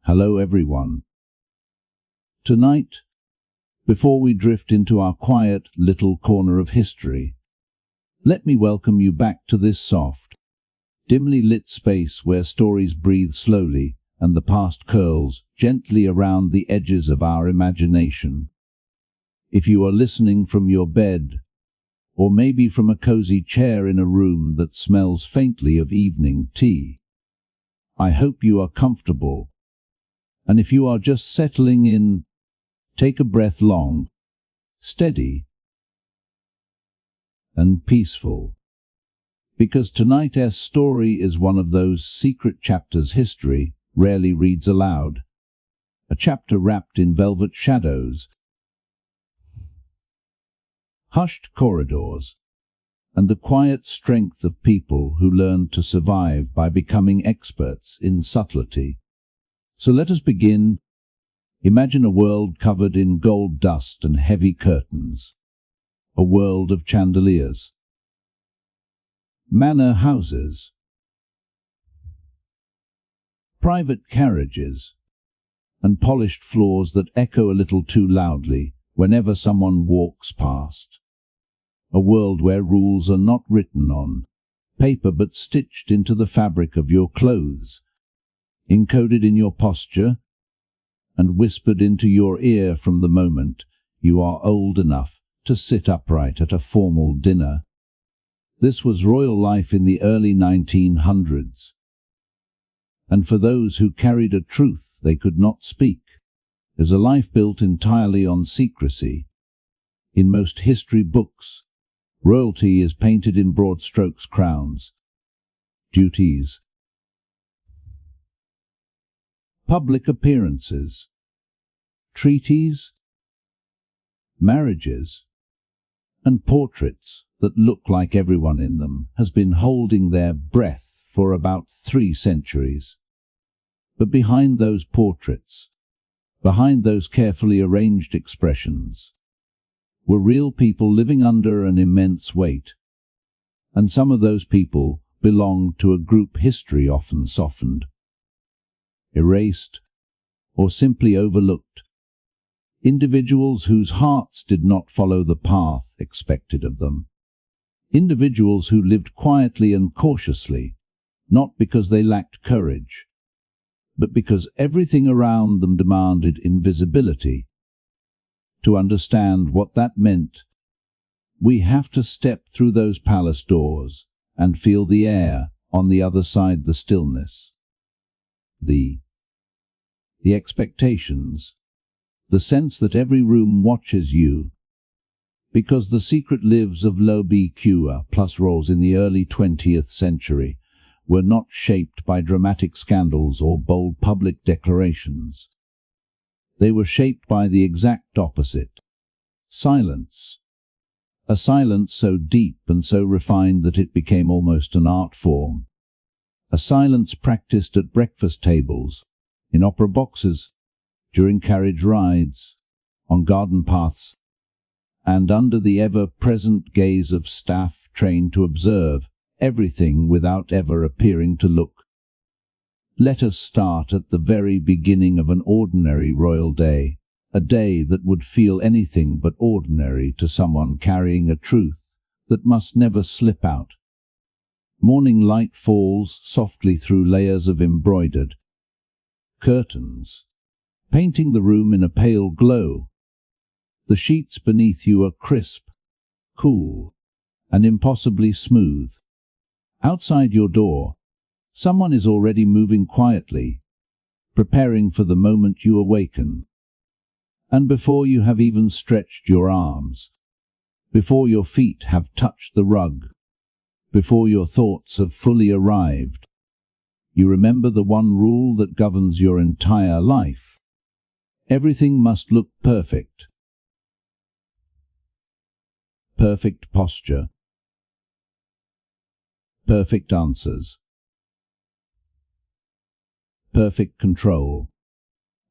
Hello everyone. Tonight, before we drift into our quiet little corner of history, let me welcome you back to this soft, dimly lit space where stories breathe slowly and the past curls gently around the edges of our imagination. If you are listening from your bed, or maybe from a cozy chair in a room that smells faintly of evening tea, I hope you are comfortable. And if you are just settling in, take a breath long, steady, and peaceful. Because tonight's story is one of those secret chapters history rarely reads aloud. A chapter wrapped in velvet shadows, hushed corridors, and the quiet strength of people who learned to survive by becoming experts in subtlety. So let us begin. Imagine a world covered in gold dust and heavy curtains. A world of chandeliers, manor houses, private carriages, and polished floors that echo a little too loudly whenever someone walks past. A world where rules are not written on paper but stitched into the fabric of your clothes, encoded in your posture, and whispered into your ear from the moment you are old enough to sit upright at a formal dinner. This was royal life in the early 1900s. And for those who carried a truth they could not speak, is a life built entirely on secrecy. In most history books, royalty is painted in broad strokes: crowns, duties, public appearances, treaties, marriages, and portraits that look like everyone in them has been holding their breath for about 3 centuries. But behind those portraits, behind those carefully arranged expressions, were real people living under an immense weight. And some of those people belonged to a group history often softened, erased, or simply overlooked. Individuals whose hearts did not follow the path expected of them. Individuals who lived quietly and cautiously, not because they lacked courage, but because everything around them demanded invisibility. To understand what that meant, we have to step through those palace doors and feel the air on the other side, the stillness, the expectations, the sense that every room watches you. Because the secret lives of low BQ+ roles in the early 20th century were not shaped by dramatic scandals or bold public declarations. They were shaped by the exact opposite: silence. A silence so deep and so refined that it became almost an art form. A silence practiced at breakfast tables, in opera boxes, during carriage rides, on garden paths, and under the ever-present gaze of staff trained to observe everything without ever appearing to look. Let us start at the very beginning of an ordinary royal day, a day that would feel anything but ordinary to someone carrying a truth that must never slip out. Morning light falls softly through layers of embroidered curtains, painting the room in a pale glow. The sheets beneath you are crisp, cool, and impossibly smooth. Outside your door, someone is already moving quietly, preparing for the moment you awaken. And before you have even stretched your arms, before your feet have touched the rug, before your thoughts have fully arrived, you remember the one rule that governs your entire life. Everything must look perfect. Perfect posture, perfect answers, perfect control.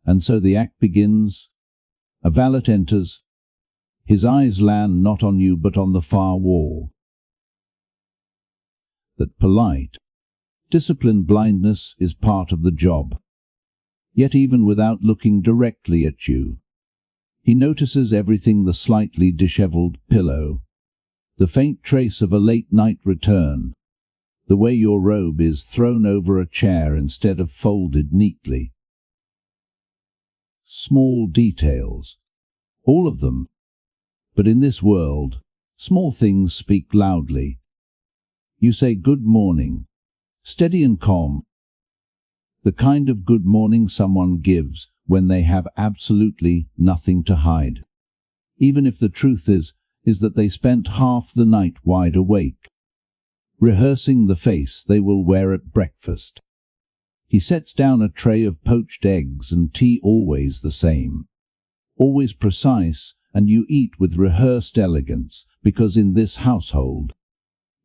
And so the act begins. A valet enters. His eyes land not on you but on the far wall. That polite, disciplined blindness is part of the job. Yet even without looking directly at you, he notices everything: the slightly disheveled pillow, the faint trace of a late-night return, the way your robe is thrown over a chair instead of folded neatly. Small details, all of them. But in this world, small things speak loudly. You say good morning, steady and calm, the kind of good morning someone gives when they have absolutely nothing to hide, even if the truth is that they spent half the night wide awake, rehearsing the face they will wear at breakfast. He sets down a tray of poached eggs and tea, always the same, always precise, and you eat with rehearsed elegance, because in this household,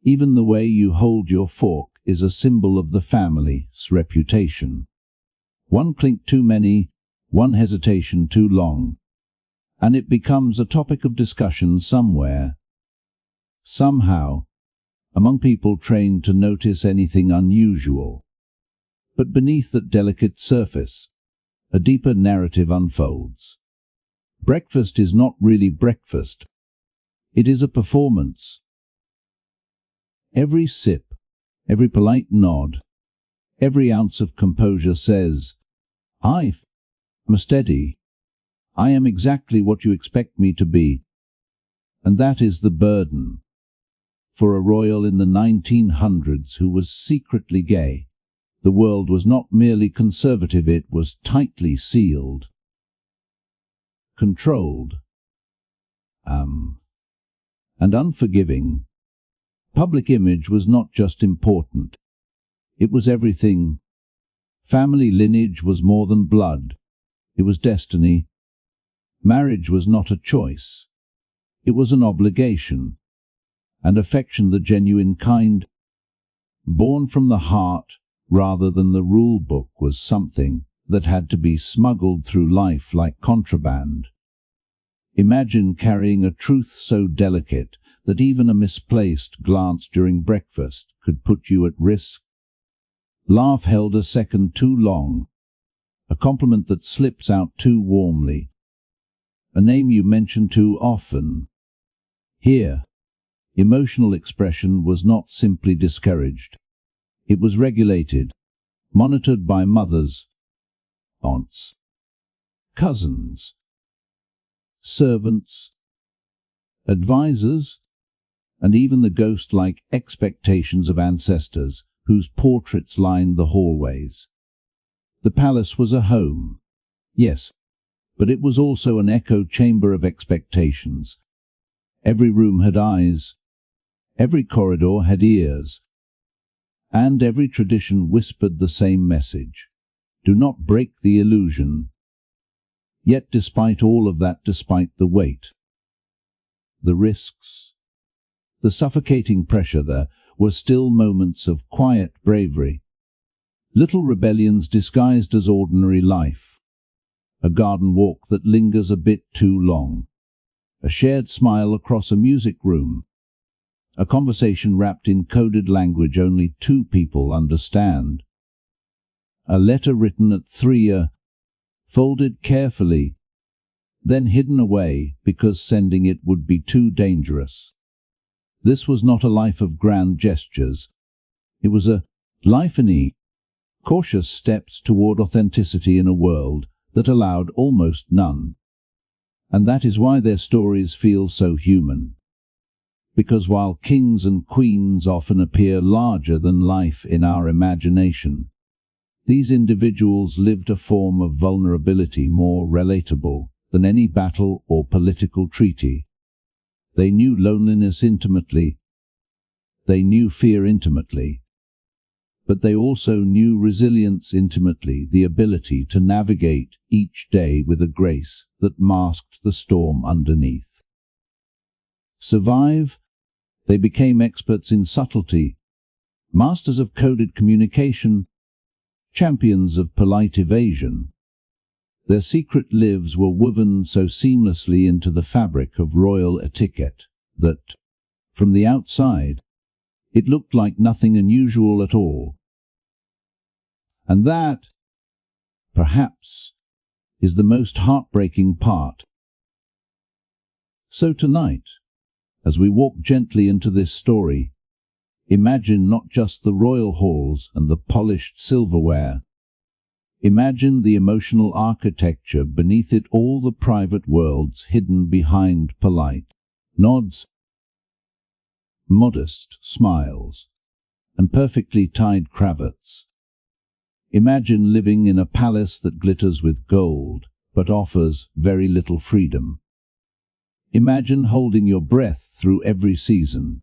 even the way you hold your fork is a symbol of the family's reputation. One clink too many, one hesitation too long, and it becomes a topic of discussion somewhere, somehow, among people trained to notice anything unusual. But beneath that delicate surface, a deeper narrative unfolds. Breakfast is not really breakfast. It is a performance. Every sip, every polite nod, every ounce of composure says, I'm steady. I am exactly what you expect me to be. And that is the burden. For a royal in the 1900s who was secretly gay, the world was not merely conservative, it was tightly sealed, controlled, and unforgiving. Public image was not just important. It was everything. Family lineage was more than blood. It was destiny. Marriage was not a choice. It was an obligation. And affection, the genuine kind, born from the heart rather than the rule book, was something that had to be smuggled through life like contraband. Imagine carrying a truth so delicate that even a misplaced glance during breakfast could put you at risk. Laugh held a second too long, a compliment that slips out too warmly, a name you mention too often. Here, emotional expression was not simply discouraged. It was regulated, monitored by mothers, aunts, cousins, servants, advisors, and even the ghost-like expectations of ancestors whose portraits lined the hallways. The palace was a home, yes, but it was also an echo chamber of expectations. Every room had eyes, every corridor had ears, and every tradition whispered the same message: do not break the illusion. Yet despite all of that, despite the weight, the risks, the suffocating pressure, there were still moments of quiet bravery. Little rebellions disguised as ordinary life. A garden walk that lingers a bit too long. A shared smile across a music room. A conversation wrapped in coded language only two people understand. A letter written at 3 folded carefully, then hidden away because sending it would be too dangerous. This was not a life of grand gestures. It was a life in cautious steps toward authenticity in a world that allowed almost none. And that is why their stories feel so human. Because while kings and queens often appear larger than life in our imagination, these individuals lived a form of vulnerability more relatable than any battle or political treaty. They knew loneliness intimately. They knew fear intimately. But they also knew resilience intimately, the ability to navigate each day with a grace that masked the storm underneath. Survive, they became experts in subtlety, masters of coded communication, champions of polite evasion. Their secret lives were woven so seamlessly into the fabric of royal etiquette that, from the outside, it looked like nothing unusual at all. And that, perhaps, is the most heartbreaking part. So tonight, as we walk gently into this story, imagine not just the royal halls and the polished silverware. Imagine the emotional architecture beneath it, all the private worlds hidden behind polite nods, modest smiles, and perfectly tied cravats. Imagine living in a palace that glitters with gold, but offers very little freedom. Imagine holding your breath through every season,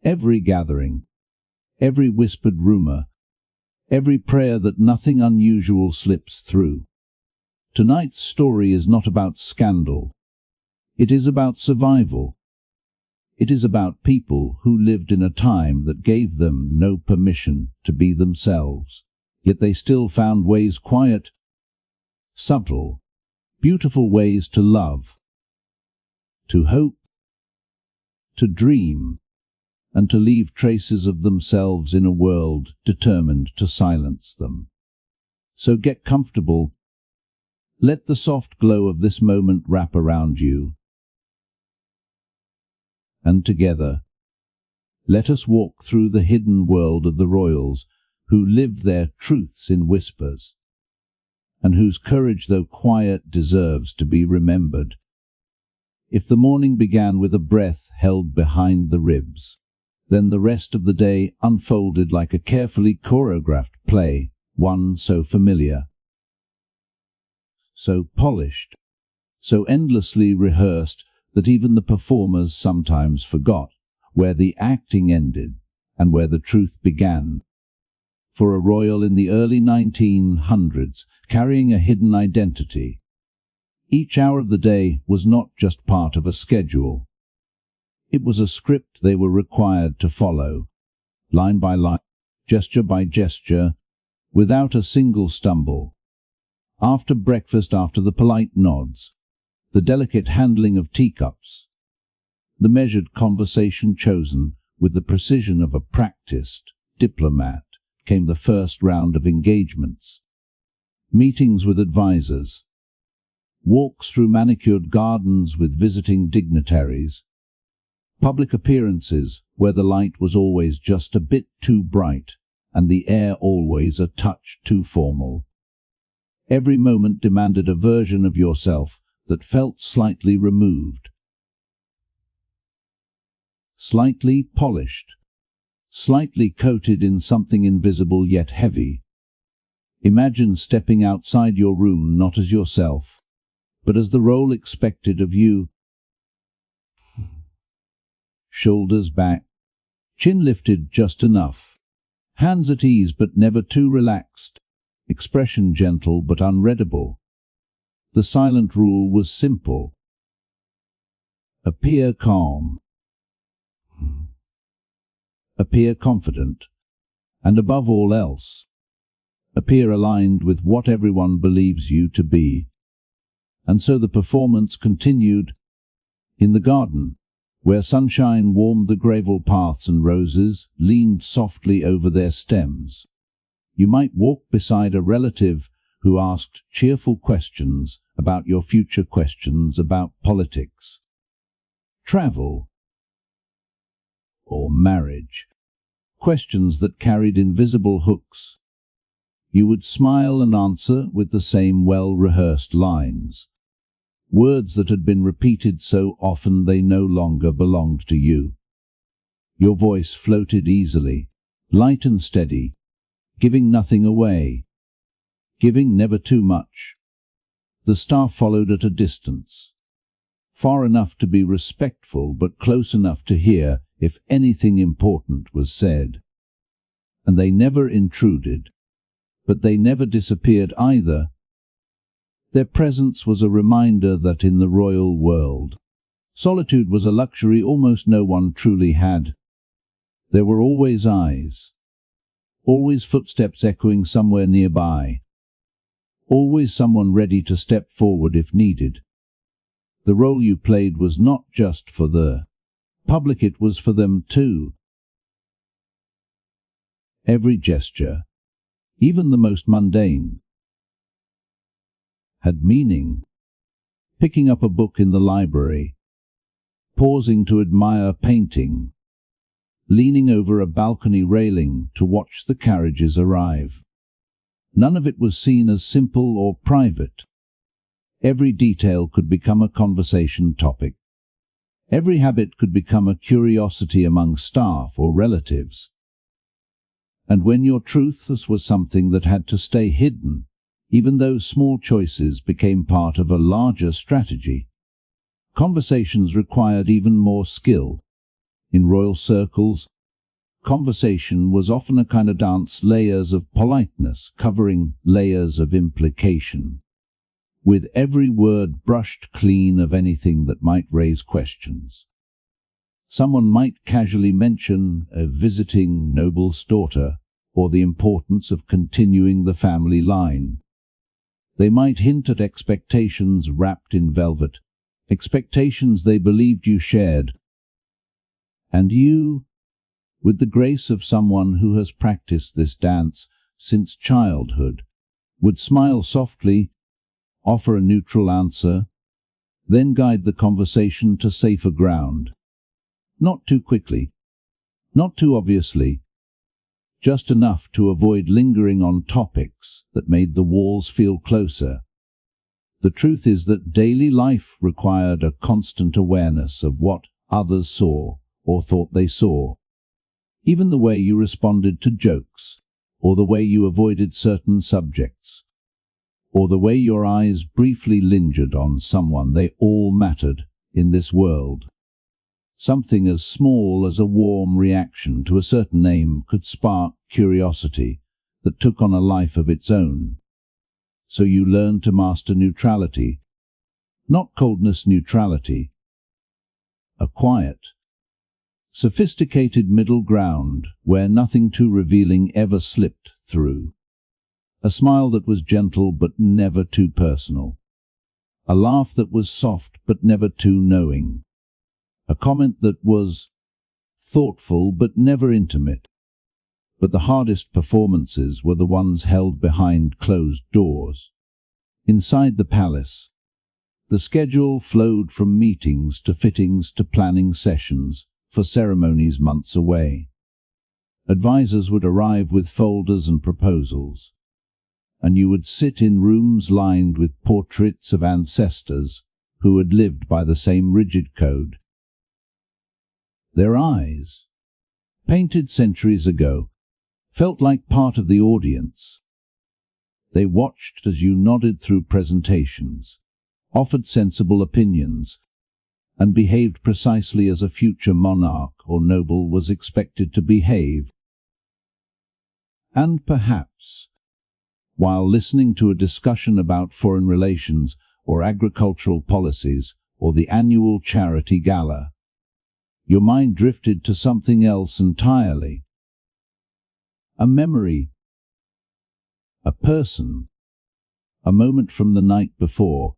every gathering, every whispered rumor, every prayer that nothing unusual slips through. Tonight's story is not about scandal. It is about survival. It is about people who lived in a time that gave them no permission to be themselves, yet they still found ways, quiet, subtle, beautiful ways to love, to hope, to dream, and to leave traces of themselves in a world determined to silence them. So get comfortable. Let the soft glow of this moment wrap around you. And together, let us walk through the hidden world of the royals who live their truths in whispers, and whose courage, though quiet, deserves to be remembered. If the morning began with a breath held behind the ribs, then the rest of the day unfolded like a carefully choreographed play, one so familiar, so polished, so endlessly rehearsed, that even the performers sometimes forgot where the acting ended and where the truth began. For a royal in the early 1900s, carrying a hidden identity, each hour of the day was not just part of a schedule. It was a script they were required to follow, line by line, gesture by gesture, without a single stumble. After breakfast, after the polite nods, the delicate handling of teacups, the measured conversation chosen with the precision of a practiced diplomat, came the first round of engagements. Meetings with advisors, walks through manicured gardens with visiting dignitaries, public appearances where the light was always just a bit too bright and the air always a touch too formal. Every moment demanded a version of yourself that felt slightly removed, slightly polished, slightly coated in something invisible yet heavy. Imagine stepping outside your room not as yourself, but as the role expected of you. Shoulders back, chin lifted just enough, hands at ease but never too relaxed, expression gentle but unreadable. The silent rule was simple. Appear calm, appear confident, and above all else, appear aligned with what everyone believes you to be. And so the performance continued. In the garden, where sunshine warmed the gravel paths and roses leaned softly over their stems, you might walk beside a relative who asked cheerful questions about your future, questions about politics, travel, or marriage, questions that carried invisible hooks. You would smile and answer with the same well-rehearsed lines, words that had been repeated so often they no longer belonged to you. Your voice floated easily, light and steady, giving nothing away, giving never too much. The staff followed at a distance, far enough to be respectful but close enough to hear if anything important was said. And they never intruded, but they never disappeared either. Their presence was a reminder that in the royal world, solitude was a luxury almost no one truly had. There were always eyes, always footsteps echoing somewhere nearby, always someone ready to step forward if needed. The role you played was not just for the public, it was for them too. Every gesture, Even the most mundane had meaning. Picking up a book in the library, pausing to admire a painting, leaning over a balcony railing to watch the carriages arrive. None of it was seen as simple or private. Every detail could become a conversation topic. Every habit could become a curiosity among staff or relatives. And when your truth was something that had to stay hidden, even those small choices became part of a larger strategy. Conversations required even more skill. In royal circles, conversation was often a kind of dance, layers of politeness covering layers of implication, with every word brushed clean of anything that might raise questions. Someone might casually mention a visiting noble's daughter, or the importance of continuing the family line. They might hint at expectations wrapped in velvet, expectations they believed you shared. And you, with the grace of someone who has practiced this dance since childhood, would smile softly, offer a neutral answer, then guide the conversation to safer ground. Not too quickly, not too obviously, just enough to avoid lingering on topics that made the walls feel closer. The truth is that daily life required a constant awareness of what others saw or thought they saw. Even the way you responded to jokes, or the way you avoided certain subjects, or the way your eyes briefly lingered on someone, they all mattered in this world. Something as small as a warm reaction to a certain name could spark curiosity that took on a life of its own. So you learned to master neutrality, not coldness, neutrality, a quiet, sophisticated middle ground where nothing too revealing ever slipped through. A smile that was gentle but never too personal. A laugh that was soft but never too knowing. A comment that was thoughtful but never intimate. But the hardest performances were the ones held behind closed doors. Inside the palace, the schedule flowed from meetings to fittings to planning sessions for ceremonies months away. Advisors would arrive with folders and proposals, and you would sit in rooms lined with portraits of ancestors who had lived by the same rigid code. Their eyes, painted centuries ago, felt like part of the audience. They watched as you nodded through presentations, offered sensible opinions, and behaved precisely as a future monarch or noble was expected to behave. And perhaps, while listening to a discussion about foreign relations or agricultural policies or the annual charity gala, your mind drifted to something else entirely. A memory, a person, a moment from the night before,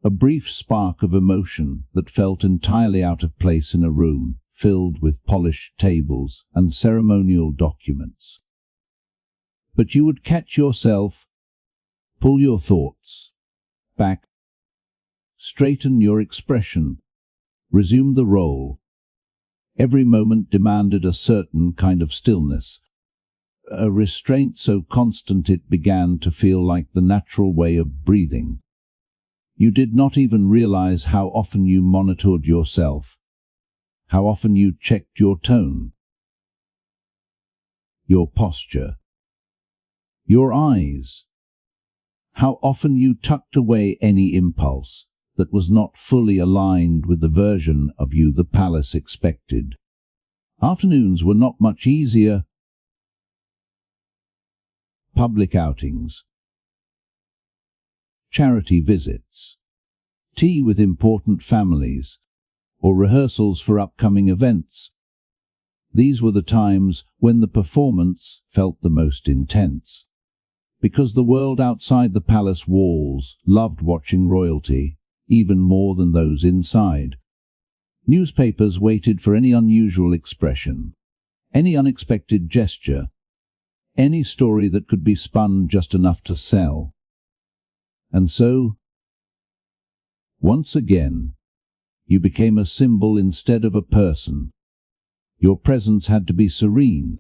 a brief spark of emotion that felt entirely out of place in a room filled with polished tables and ceremonial documents. But you would catch yourself, pull your thoughts back, straighten your expression, resume the role. Every moment demanded a certain kind of stillness, a restraint so constant it began to feel like the natural way of breathing. You did not even realize how often you monitored yourself, how often you checked your tone, your posture, your eyes, how often you tucked away any impulse that was not fully aligned with the version of you the palace expected. Afternoons were not much easier. Public outings, charity visits, tea with important families, or rehearsals for upcoming events. These were the times when the performance felt the most intense, because the world outside the palace walls loved watching royalty even more than those inside. Newspapers waited for any unusual expression, any unexpected gesture, any story that could be spun just enough to sell. And so, once again, you became a symbol instead of a person. Your presence had to be serene.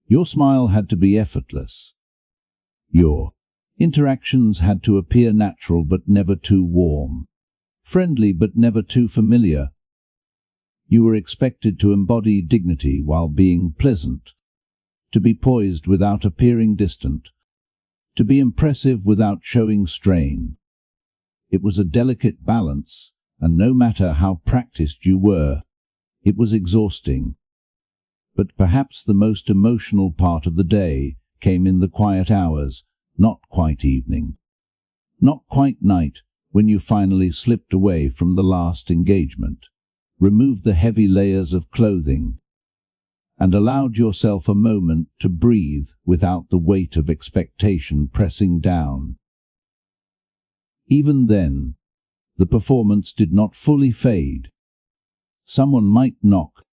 Your smile had to be effortless. Your interactions had to appear natural but never too warm, friendly but never too familiar. You were expected to embody dignity while being pleasant, to be poised without appearing distant, to be impressive without showing strain. It was a delicate balance, and no matter how practiced you were, it was exhausting. But perhaps the most emotional part of the day came in the quiet hours, not quite evening, not quite night, when you finally slipped away from the last engagement, removed the heavy layers of clothing, and allowed yourself a moment to breathe without the weight of expectation pressing down. Even then, the performance did not fully fade. Someone might knock.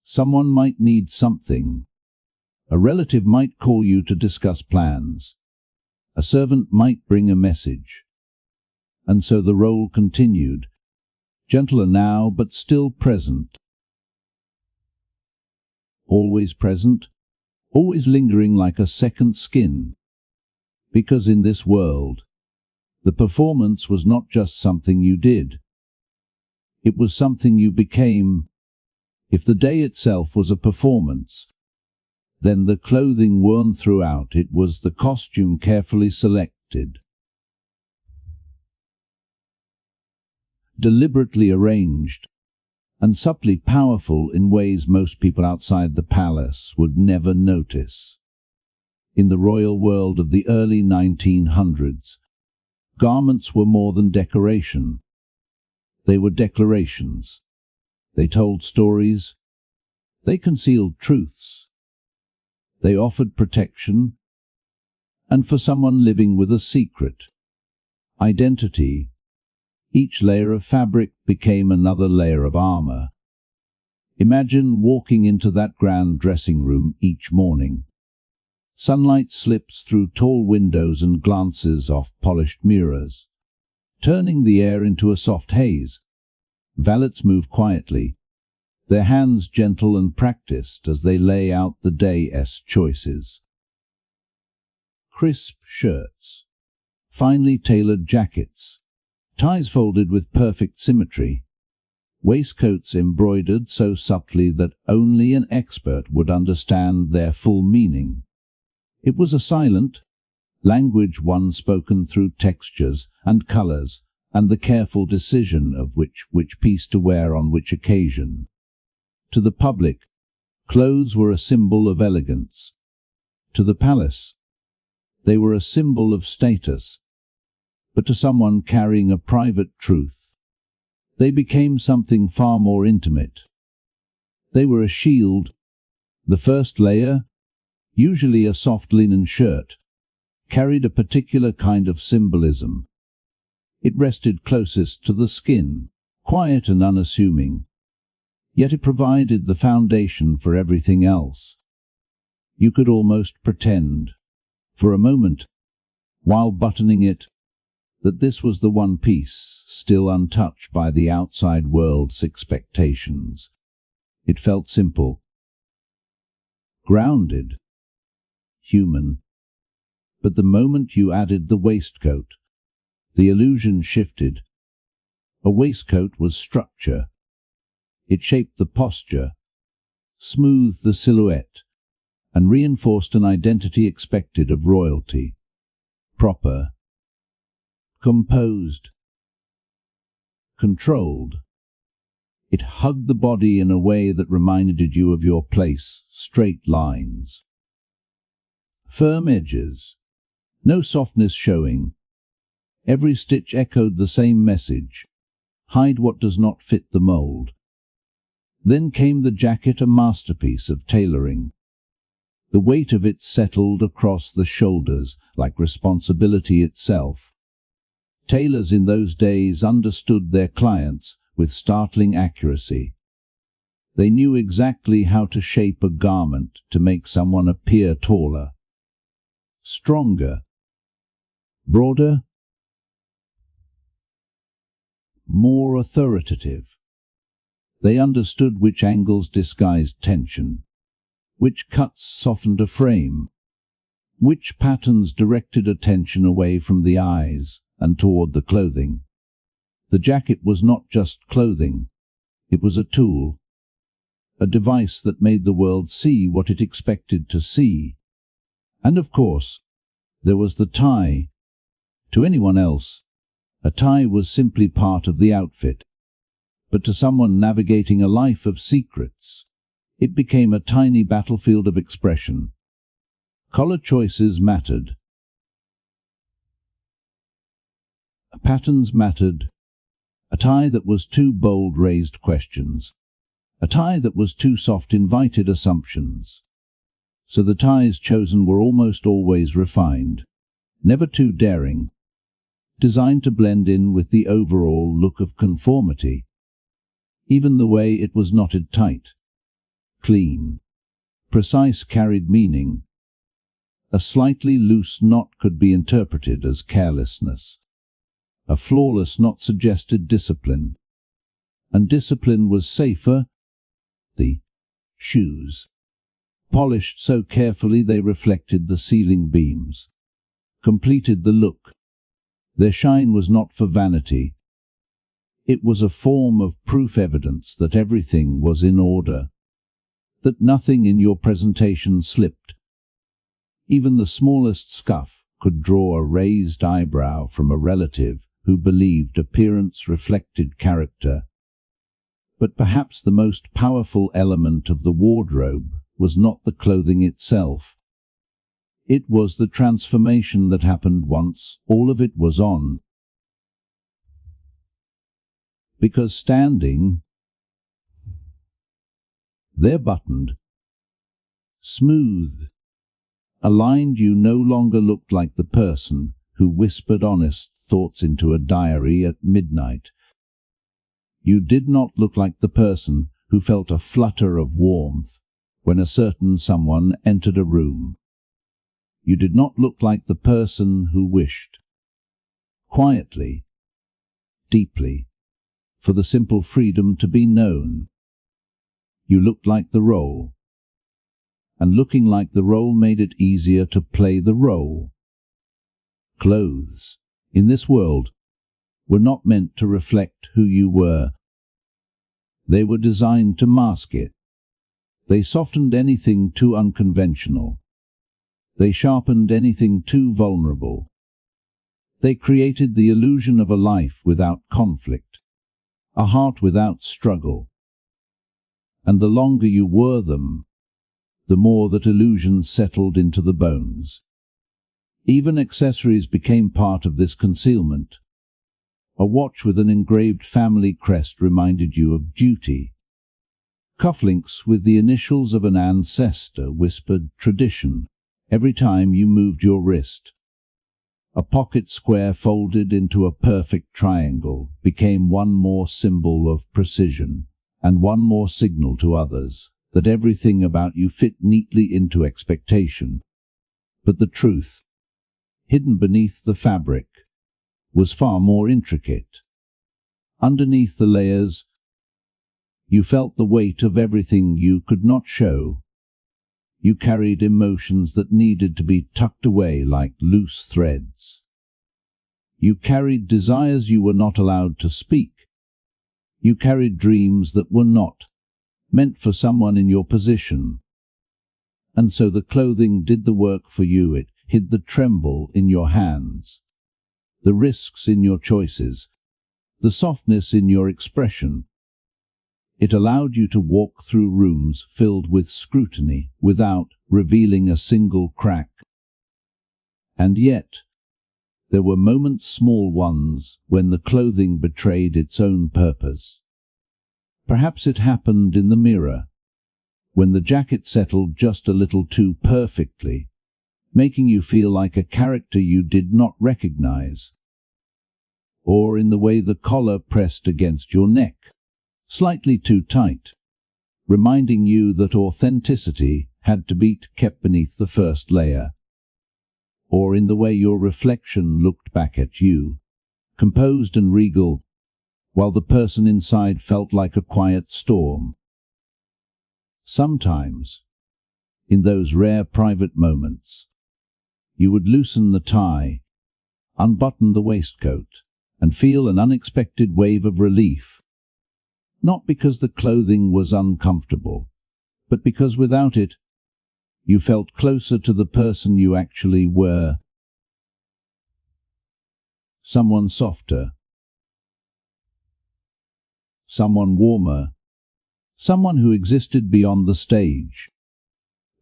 Someone might need something. A relative might call you to discuss plans. A servant might bring a message. And so the role continued, gentler now but still present. Always present, always lingering like a second skin. Because in this world, the performance was not just something you did. It was something you became. If the day itself was a performance, then the clothing worn throughout it was the costume carefully selected, deliberately arranged, and subtly powerful in ways most people outside the palace would never notice. In the royal world of the early 1900s, garments were more than decoration. They were declarations. They told stories. They concealed truths. They offered protection. And for someone living with a secret identity, each layer of fabric became another layer of armor. Imagine walking into that grand dressing room each morning. Sunlight slips through tall windows and glances off polished mirrors, turning the air into a soft haze. Valets move quietly, their hands gentle and practiced as they lay out the day's choices. Crisp shirts, finely tailored jackets, ties folded with perfect symmetry, waistcoats embroidered so subtly that only an expert would understand their full meaning. It was a silent language, one spoken through textures and colors and the careful decision of which piece to wear on which occasion. To the public, clothes were a symbol of elegance. To the palace, they were a symbol of status. But to someone carrying a private truth, they became something far more intimate. They were a shield. The first layer, usually a soft linen shirt, carried a particular kind of symbolism. It rested closest to the skin, quiet and unassuming, yet it provided the foundation for everything else. You could almost pretend, for a moment, while buttoning it, that this was the one piece still untouched by the outside world's expectations. It felt simple, grounded, human. But the moment you added the waistcoat, the illusion shifted. A waistcoat was structure. It shaped the posture, smoothed the silhouette, and reinforced an identity expected of royalty. Proper, composed, controlled. It hugged the body in a way that reminded you of your place, straight lines, firm edges, no softness showing. Every stitch echoed the same message: hide what does not fit the mold. Then came the jacket, a masterpiece of tailoring. The weight of it settled across the shoulders like responsibility itself. Tailors in those days understood their clients with startling accuracy. They knew exactly how to shape a garment to make someone appear taller, stronger, broader, more authoritative. They understood which angles disguised tension, which cuts softened a frame, which patterns directed attention away from the eyes and toward the clothing. The jacket was not just clothing, it was a tool, a device that made the world see what it expected to see. And of course, there was the tie. To anyone else, a tie was simply part of the outfit. But to someone navigating a life of secrets, it became a tiny battlefield of expression. Color choices mattered. Patterns mattered. A tie that was too bold raised questions. A tie that was too soft invited assumptions. So the ties chosen were almost always refined, never too daring, designed to blend in with the overall look of conformity. Even the way it was knotted tight, clean, precise carried meaning. A slightly loose knot could be interpreted as carelessness. A flawless knot suggested discipline. And discipline was safer. The shoes, polished so carefully they reflected the ceiling beams, completed the look. Their shine was not for vanity. It was a form of proof evidence that everything was in order, that nothing in your presentation slipped. Even the smallest scuff could draw a raised eyebrow from a relative who believed appearance reflected character. But perhaps the most powerful element of the wardrobe was not the clothing itself. It was the transformation that happened once all of it was on. Because standing there buttoned, smooth, aligned, you no longer looked like the person who whispered honest thoughts into a diary at midnight. You did not look like the person who felt a flutter of warmth when a certain someone entered a room. You did not look like the person who wished, quietly, deeply, for the simple freedom to be known. You looked like the role, and looking like the role made it easier to play the role. Clothes, in this world, were not meant to reflect who you were. They were designed to mask it. They softened anything too unconventional. They sharpened anything too vulnerable. They created the illusion of a life without conflict, a heart without struggle. And the longer you wore them, the more that illusion settled into the bones. Even accessories became part of this concealment. A watch with an engraved family crest reminded you of duty. Cufflinks with the initials of an ancestor whispered tradition every time you moved your wrist. A pocket square folded into a perfect triangle became one more symbol of precision, and one more signal to others that everything about you fit neatly into expectation. But the truth, hidden beneath the fabric, was far more intricate. Underneath the layers, you felt the weight of everything you could not show. You carried emotions that needed to be tucked away like loose threads. You carried desires you were not allowed to speak. You carried dreams that were not meant for someone in your position. And so the clothing did the work for you. It hid the tremble in your hands, the risks in your choices, the softness in your expression. It allowed you to walk through rooms filled with scrutiny without revealing a single crack. And yet, there were moments, small ones, when the clothing betrayed its own purpose. Perhaps it happened in the mirror, when the jacket settled just a little too perfectly, making you feel like a character you did not recognize. Or in the way the collar pressed against your neck, slightly too tight, reminding you that authenticity had to be kept beneath the first layer. Or in the way your reflection looked back at you, composed and regal, while the person inside felt like a quiet storm. Sometimes, in those rare private moments, you would loosen the tie, unbutton the waistcoat, and feel an unexpected wave of relief. Not because the clothing was uncomfortable, but because without it, you felt closer to the person you actually were. Someone softer, someone warmer, someone who existed beyond the stage.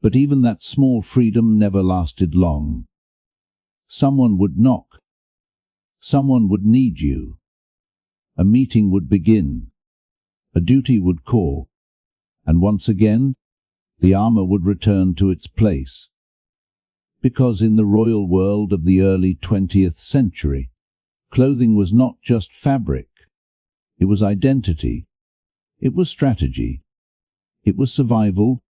But even that small freedom never lasted long. Someone would knock. Someone would need you. A meeting would begin. A duty would call. And once again, the armor would return to its place. Because in the royal world of the early 20th century, clothing was not just fabric. It was identity. It was strategy. It was survival.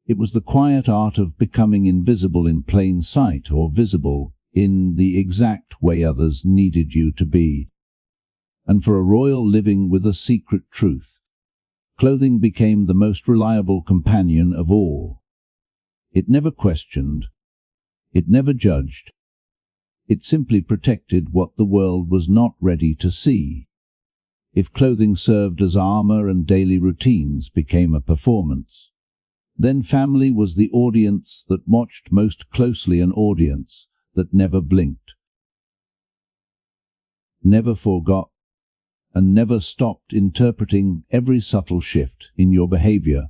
It was the quiet art of becoming invisible in plain sight or visible in the exact way others needed you to be. And for a royal living with a secret truth, clothing became the most reliable companion of all. It never questioned. It never judged. It simply protected what the world was not ready to see. If clothing served as armor and daily routines became a performance, then family was the audience that watched most closely, an audience that never blinked, never forgot, and never stopped interpreting every subtle shift in your behavior.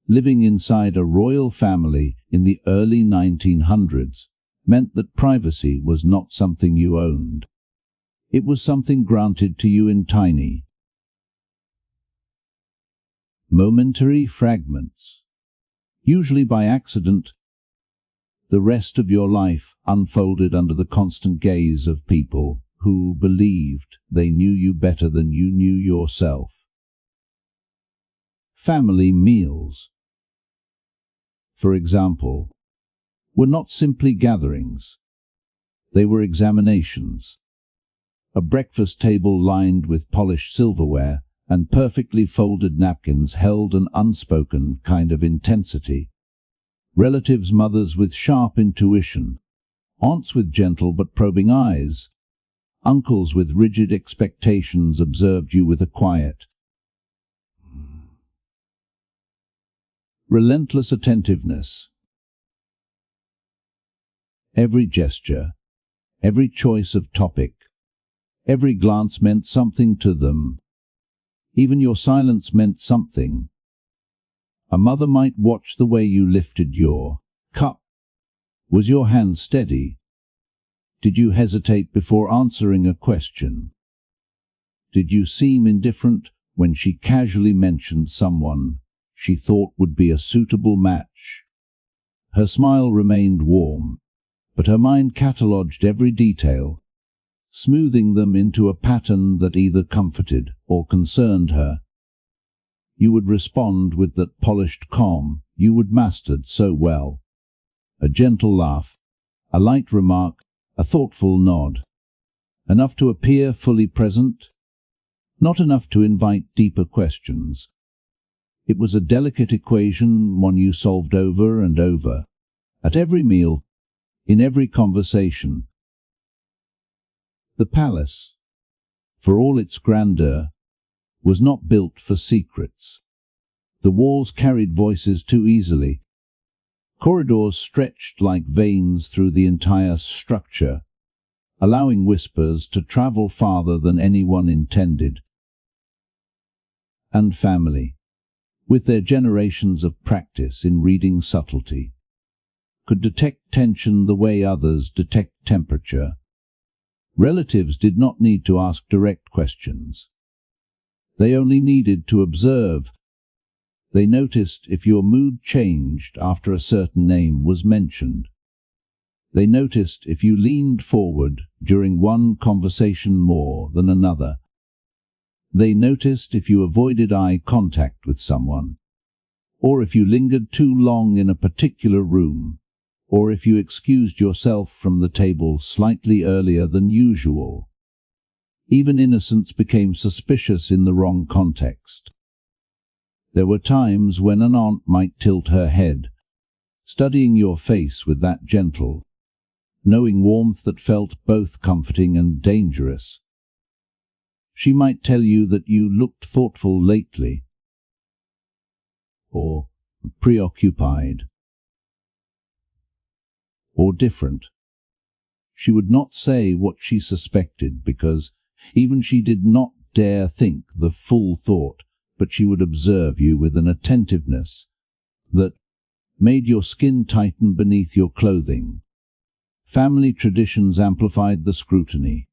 Living inside a royal family in the early 1900s meant that privacy was not something you owned. It was something granted to you in tiny, momentary fragments, usually by accident. The rest of your life unfolded under the constant gaze of people who believed they knew you better than you knew yourself. Family meals, for example, were not simply gatherings. They were examinations. A breakfast table lined with polished silverware and perfectly folded napkins held an unspoken kind of intensity. Relatives, mothers with sharp intuition, aunts with gentle but probing eyes, uncles with rigid expectations observed you with a quiet, relentless attentiveness. Every gesture, every choice of topic, every glance meant something to them. Even your silence meant something. A mother might watch the way you lifted your cup. Was your hand steady? Did you hesitate before answering a question? Did you seem indifferent when she casually mentioned someone she thought would be a suitable match? Her smile remained warm, but her mind catalogued every detail, smoothing them into a pattern that either comforted or concerned her. You would respond with that polished calm you would mastered so well. A gentle laugh, a light remark, a thoughtful nod. Enough to appear fully present, not enough to invite deeper questions. It was a delicate equation, one you solved over and over, at every meal, in every conversation. The palace, for all its grandeur, was not built for secrets. The walls carried voices too easily. Corridors stretched like veins through the entire structure, allowing whispers to travel farther than anyone intended. And family, with their generations of practice in reading subtlety, could detect tension the way others detect temperature. Relatives did not need to ask direct questions. They only needed to observe. They noticed if your mood changed after a certain name was mentioned. They noticed if you leaned forward during one conversation more than another. They noticed if you avoided eye contact with someone, or if you lingered too long in a particular room, or if you excused yourself from the table slightly earlier than usual. Even innocence became suspicious in the wrong context. There were times when an aunt might tilt her head, studying your face with that gentle, knowing warmth that felt both comforting and dangerous. She might tell you that you looked thoughtful lately, or preoccupied, or different. She would not say what she suspected because even she did not dare think the full thought, but she would observe you with an attentiveness that made your skin tighten beneath your clothing. Family traditions amplified the scrutiny.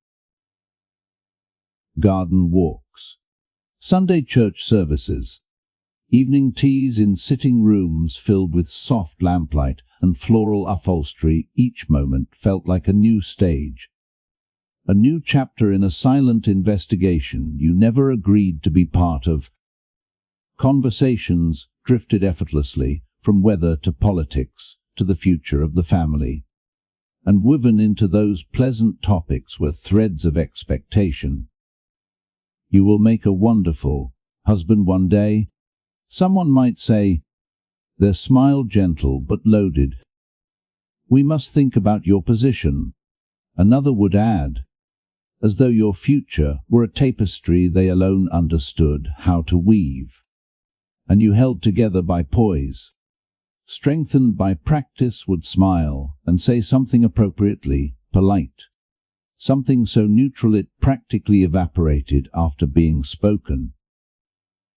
Garden walks, Sunday church services, evening teas in sitting rooms filled with soft lamplight and floral upholstery. Each moment felt like a new stage, a new chapter in a silent investigation you never agreed to be part of. Conversations drifted effortlessly from weather to politics to the future of the family, and woven into those pleasant topics were threads of expectation. You will make a wonderful husband one day, someone might say, their smile gentle but loaded. We must think about your position, another would add, as though your future were a tapestry they alone understood how to weave. And you held together by poise, strengthened by practice, would smile and say something appropriately polite, something so neutral it practically evaporated after being spoken,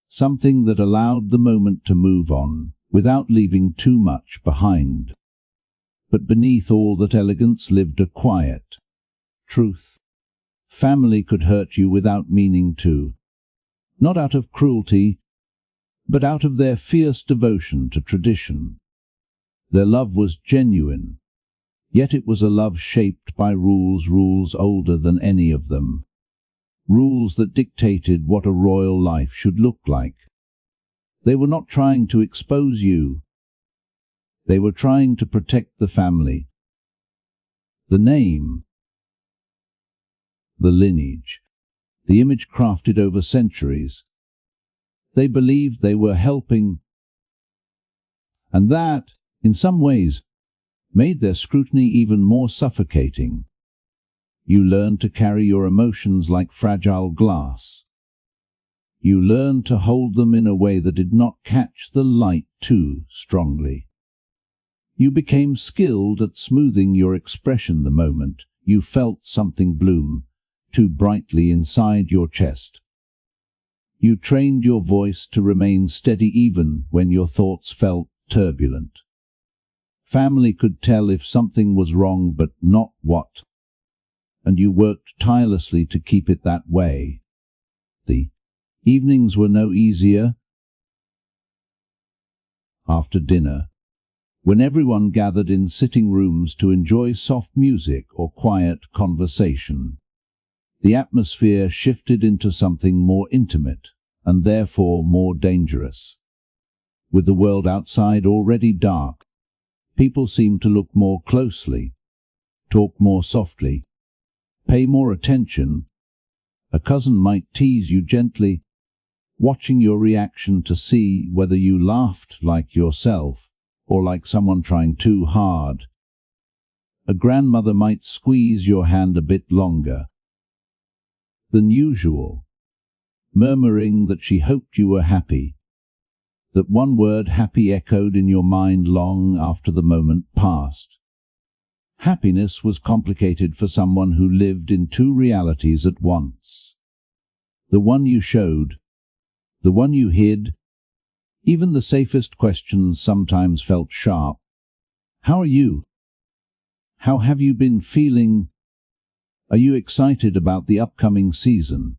something that allowed the moment to move on without leaving too much behind. But beneath all that elegance lived a quiet truth. Family could hurt you without meaning to, not out of cruelty, but out of their fierce devotion to tradition. Their love was genuine, yet it was a love shaped by rules older than any of them, rules that dictated what a royal life should look like. They were not trying to expose you. They were trying to protect the family, the name, the lineage, the image crafted over centuries. They believed they were helping, and that, in some ways, made their scrutiny even more suffocating. You learned to carry your emotions like fragile glass. You learned to hold them in a way that did not catch the light too strongly. You became skilled at smoothing your expression the moment you felt something bloom too brightly inside your chest. You trained your voice to remain steady even when your thoughts felt turbulent. Family could tell if something was wrong but not what, and you worked tirelessly to keep it that way. The evenings were no easier. After dinner, when everyone gathered in sitting rooms to enjoy soft music or quiet conversation, the atmosphere shifted into something more intimate and therefore more dangerous. With the world outside already dark, people seemed to look more closely, talk more softly, pay more attention. A cousin might tease you gently, watching your reaction to see whether you laughed like yourself or like someone trying too hard. A grandmother might squeeze your hand a bit longer than usual, murmuring that she hoped you were happy. That one word happy echoed in your mind long after the moment passed. Happiness was complicated for someone who lived in two realities at once. The one you showed, the one you hid. Even the safest questions sometimes felt sharp. How are you? How have you been feeling? Are you excited about the upcoming season?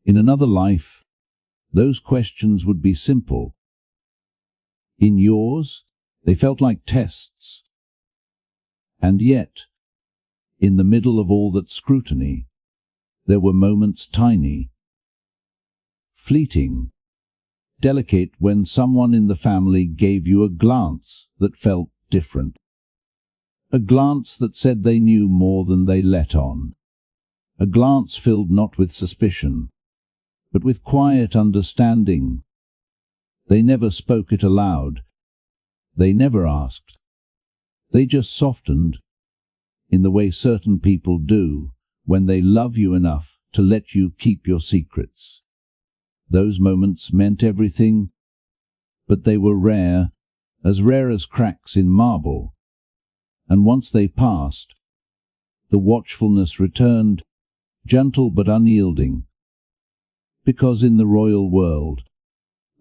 In another life, those questions would be simple. In yours, they felt like tests. And yet, in the middle of all that scrutiny, there were moments tiny, fleeting, delicate when someone in the family gave you a glance that felt different. A glance that said they knew more than they let on. A glance filled not with suspicion, but with quiet understanding. They never spoke it aloud. They never asked. They just softened, in the way certain people do, when they love you enough to let you keep your secrets. Those moments meant everything, but they were rare as cracks in marble. And once they passed, the watchfulness returned, gentle but unyielding. Because in the royal world,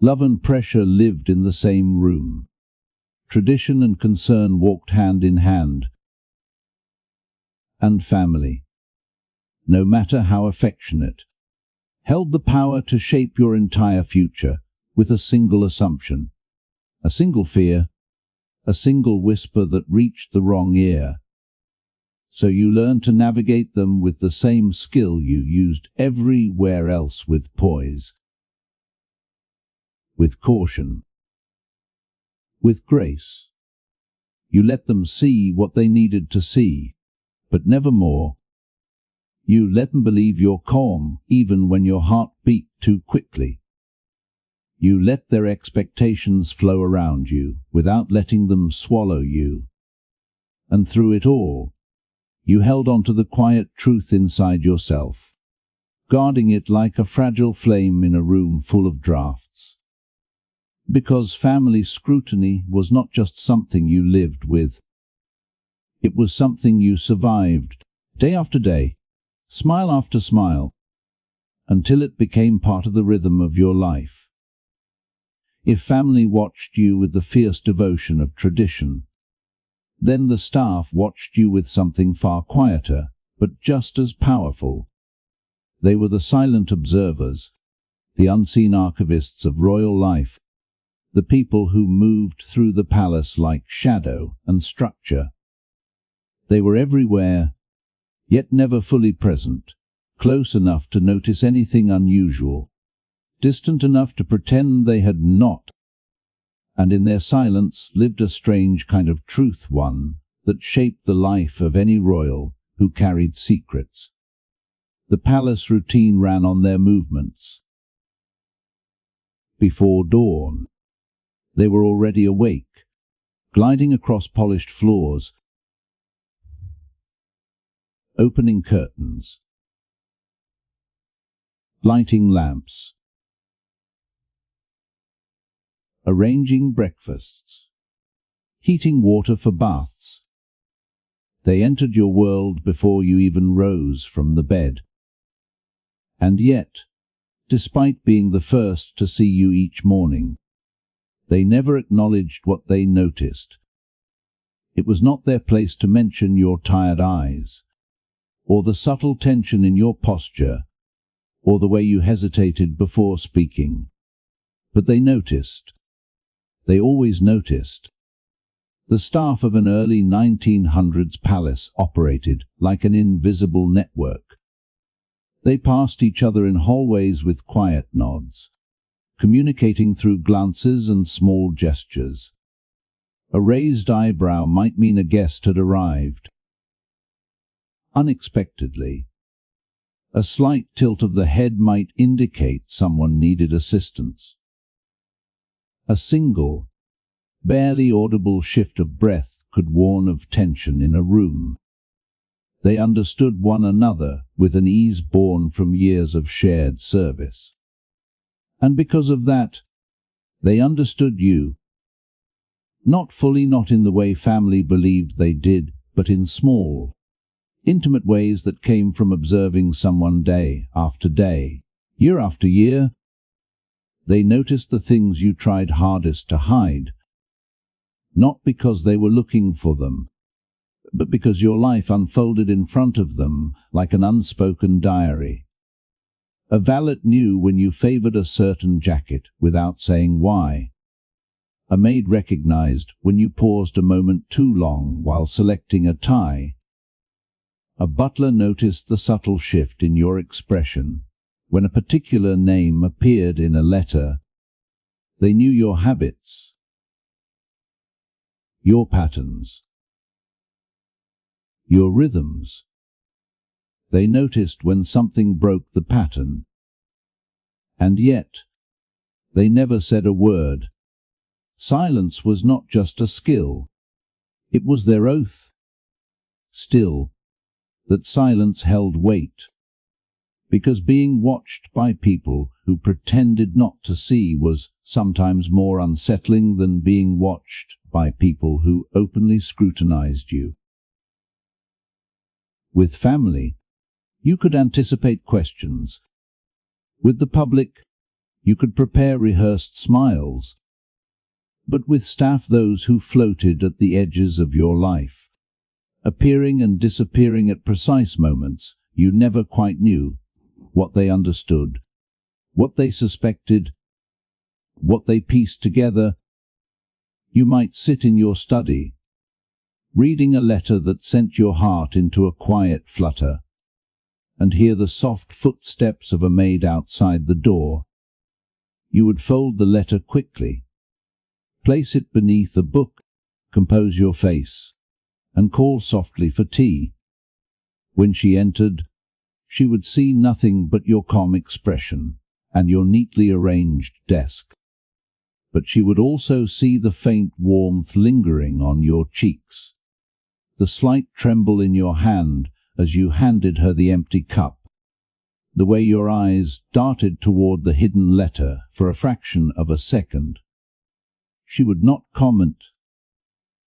love and pressure lived in the same room. Tradition and concern walked hand in hand. And family, no matter how affectionate, held the power to shape your entire future with a single assumption, a single fear, a single whisper that reached the wrong ear. So you learned to navigate them with the same skill you used everywhere else, with poise, with caution, with grace. You let them see what they needed to see, but never more. You let them believe you're calm, even when your heart beat too quickly. You let their expectations flow around you, without letting them swallow you. And through it all, you held on to the quiet truth inside yourself, guarding it like a fragile flame in a room full of drafts. Because family scrutiny was not just something you lived with. It was something you survived, day after day, smile after smile, until it became part of the rhythm of your life. If family watched you with the fierce devotion of tradition, then the staff watched you with something far quieter, but just as powerful. They were the silent observers, the unseen archivists of royal life, the people who moved through the palace like shadow and structure. They were everywhere, yet never fully present, close enough to notice anything unusual, distant enough to pretend they had not. And in their silence lived a strange kind of truth, one that shaped the life of any royal who carried secrets. The palace routine ran on their movements. Before dawn, they were already awake, gliding across polished floors, opening curtains, lighting lamps, arranging breakfasts, heating water for baths. They entered your world before you even rose from the bed. And yet, despite being the first to see you each morning, they never acknowledged what they noticed. It was not their place to mention your tired eyes, or the subtle tension in your posture, or the way you hesitated before speaking. But they noticed. They always noticed. The staff of an early 1900s palace operated like an invisible network. They passed each other in hallways with quiet nods, communicating through glances and small gestures. A raised eyebrow might mean a guest had arrived. Unexpectedly, a slight tilt of the head might indicate someone needed assistance. A single, barely audible shift of breath could warn of tension in a room. They understood one another with an ease born from years of shared service. And because of that, they understood you. Not fully, not in the way family believed they did, but in small, intimate ways that came from observing someone day after day, year after year. They noticed the things you tried hardest to hide, not because they were looking for them, but because your life unfolded in front of them like an unspoken diary. A valet knew when you favored a certain jacket without saying why. A maid recognized when you paused a moment too long while selecting a tie. A butler noticed the subtle shift in your expression When a particular name appeared in a letter, they knew your habits, your patterns, your rhythms. They noticed when something broke the pattern, and yet they never said a word. Silence was not just a skill, it was their oath. Still, that silence held weight, because being watched by people who pretended not to see was sometimes more unsettling than being watched by people who openly scrutinized you. With family, you could anticipate questions. With the public, you could prepare rehearsed smiles. But with staff, those who floated at the edges of your life, appearing and disappearing at precise moments, you never quite knew what they understood, what they suspected, what they pieced together. You might sit in your study, reading a letter that sent your heart into a quiet flutter, and hear the soft footsteps of a maid outside the door. You would fold the letter quickly, place it beneath a book, compose your face, and call softly for tea. When she entered, she would see nothing but your calm expression and your neatly arranged desk. But she would also see the faint warmth lingering on your cheeks, the slight tremble in your hand as you handed her the empty cup, the way your eyes darted toward the hidden letter for a fraction of a second. She would not comment.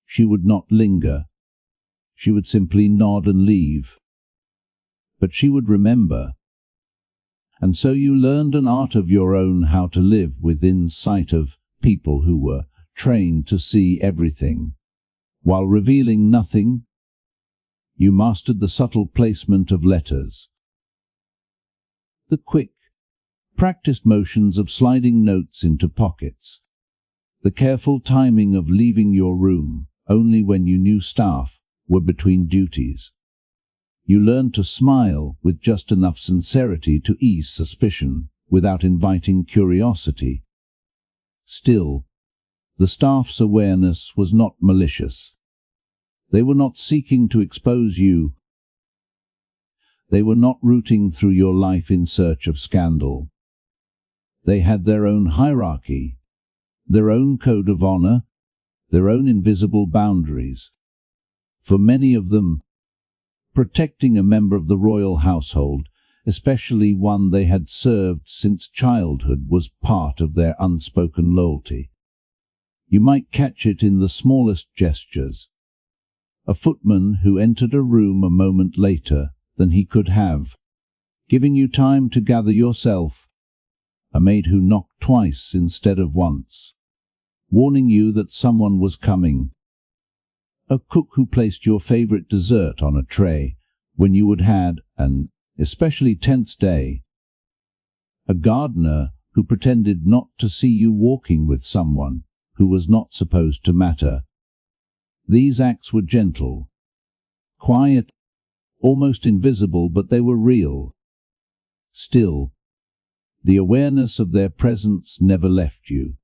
She would not linger. She would simply nod and leave. But she would remember. And so you learned an art of your own, how to live within sight of people who were trained to see everything, while revealing nothing. You mastered the subtle placement of letters, the quick, practiced motions of sliding notes into pockets, the careful timing of leaving your room only when you knew staff were between duties. You learned to smile with just enough sincerity to ease suspicion without inviting curiosity. Still, the staff's awareness was not malicious. They were not seeking to expose you. They were not rooting through your life in search of scandal. They had their own hierarchy, their own code of honor, their own invisible boundaries. For many of them, protecting a member of the royal household, especially one they had served since childhood, was part of their unspoken loyalty. You might catch it in the smallest gestures. A footman who entered a room a moment later than he could have, giving you time to gather yourself. A maid who knocked twice instead of once, warning you that someone was coming. A cook who placed your favorite dessert on a tray when you had had an especially tense day. A gardener who pretended not to see you walking with someone who was not supposed to matter. These acts were gentle, quiet, almost invisible, but they were real. Still, the awareness of their presence never left you.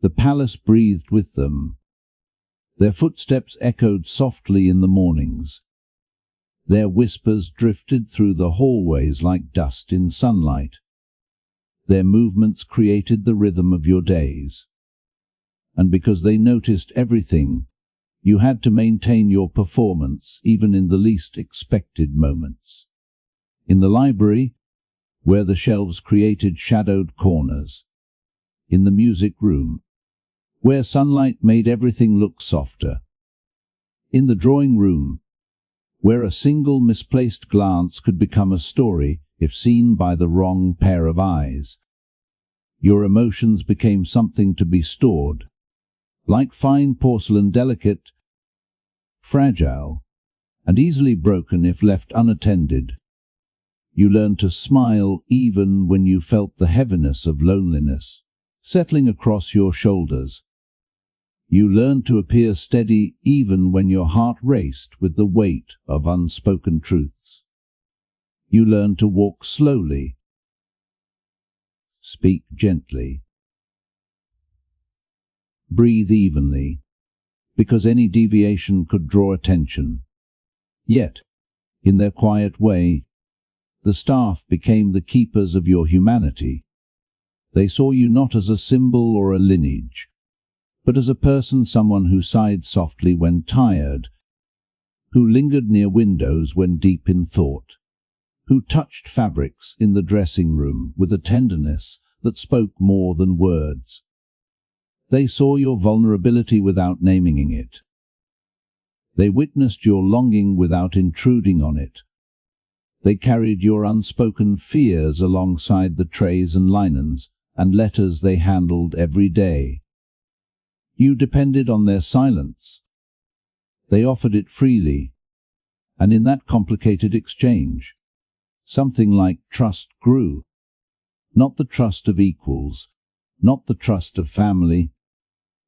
The palace breathed with them. Their footsteps echoed softly in the mornings. Their whispers drifted through the hallways like dust in sunlight. Their movements created the rhythm of your days. And because they noticed everything, you had to maintain your performance even in the least expected moments. In the library, where the shelves created shadowed corners. In the music room, where sunlight made everything look softer. In the drawing room, where a single misplaced glance could become a story if seen by the wrong pair of eyes. Your emotions became something to be stored, like fine porcelain, delicate, fragile, and easily broken if left unattended. You learned to smile even when you felt the heaviness of loneliness settling across your shoulders. You learned to appear steady even when your heart raced with the weight of unspoken truths. You learned to walk slowly speak gently. Breathe evenly, because any deviation could draw attention. Yet, in their quiet way, the staff became the keepers of your humanity. They saw you not as a symbol or a lineage, but as a person, someone who sighed softly when tired, who lingered near windows when deep in thought, who touched fabrics in the dressing room with a tenderness that spoke more than words. They saw your vulnerability without naming it. They witnessed your longing without intruding on it. They carried your unspoken fears alongside the trays and linens and letters they handled every day. You depended on their silence. They offered it freely, and in that complicated exchange, something like trust grew. Not the trust of equals, not the trust of family,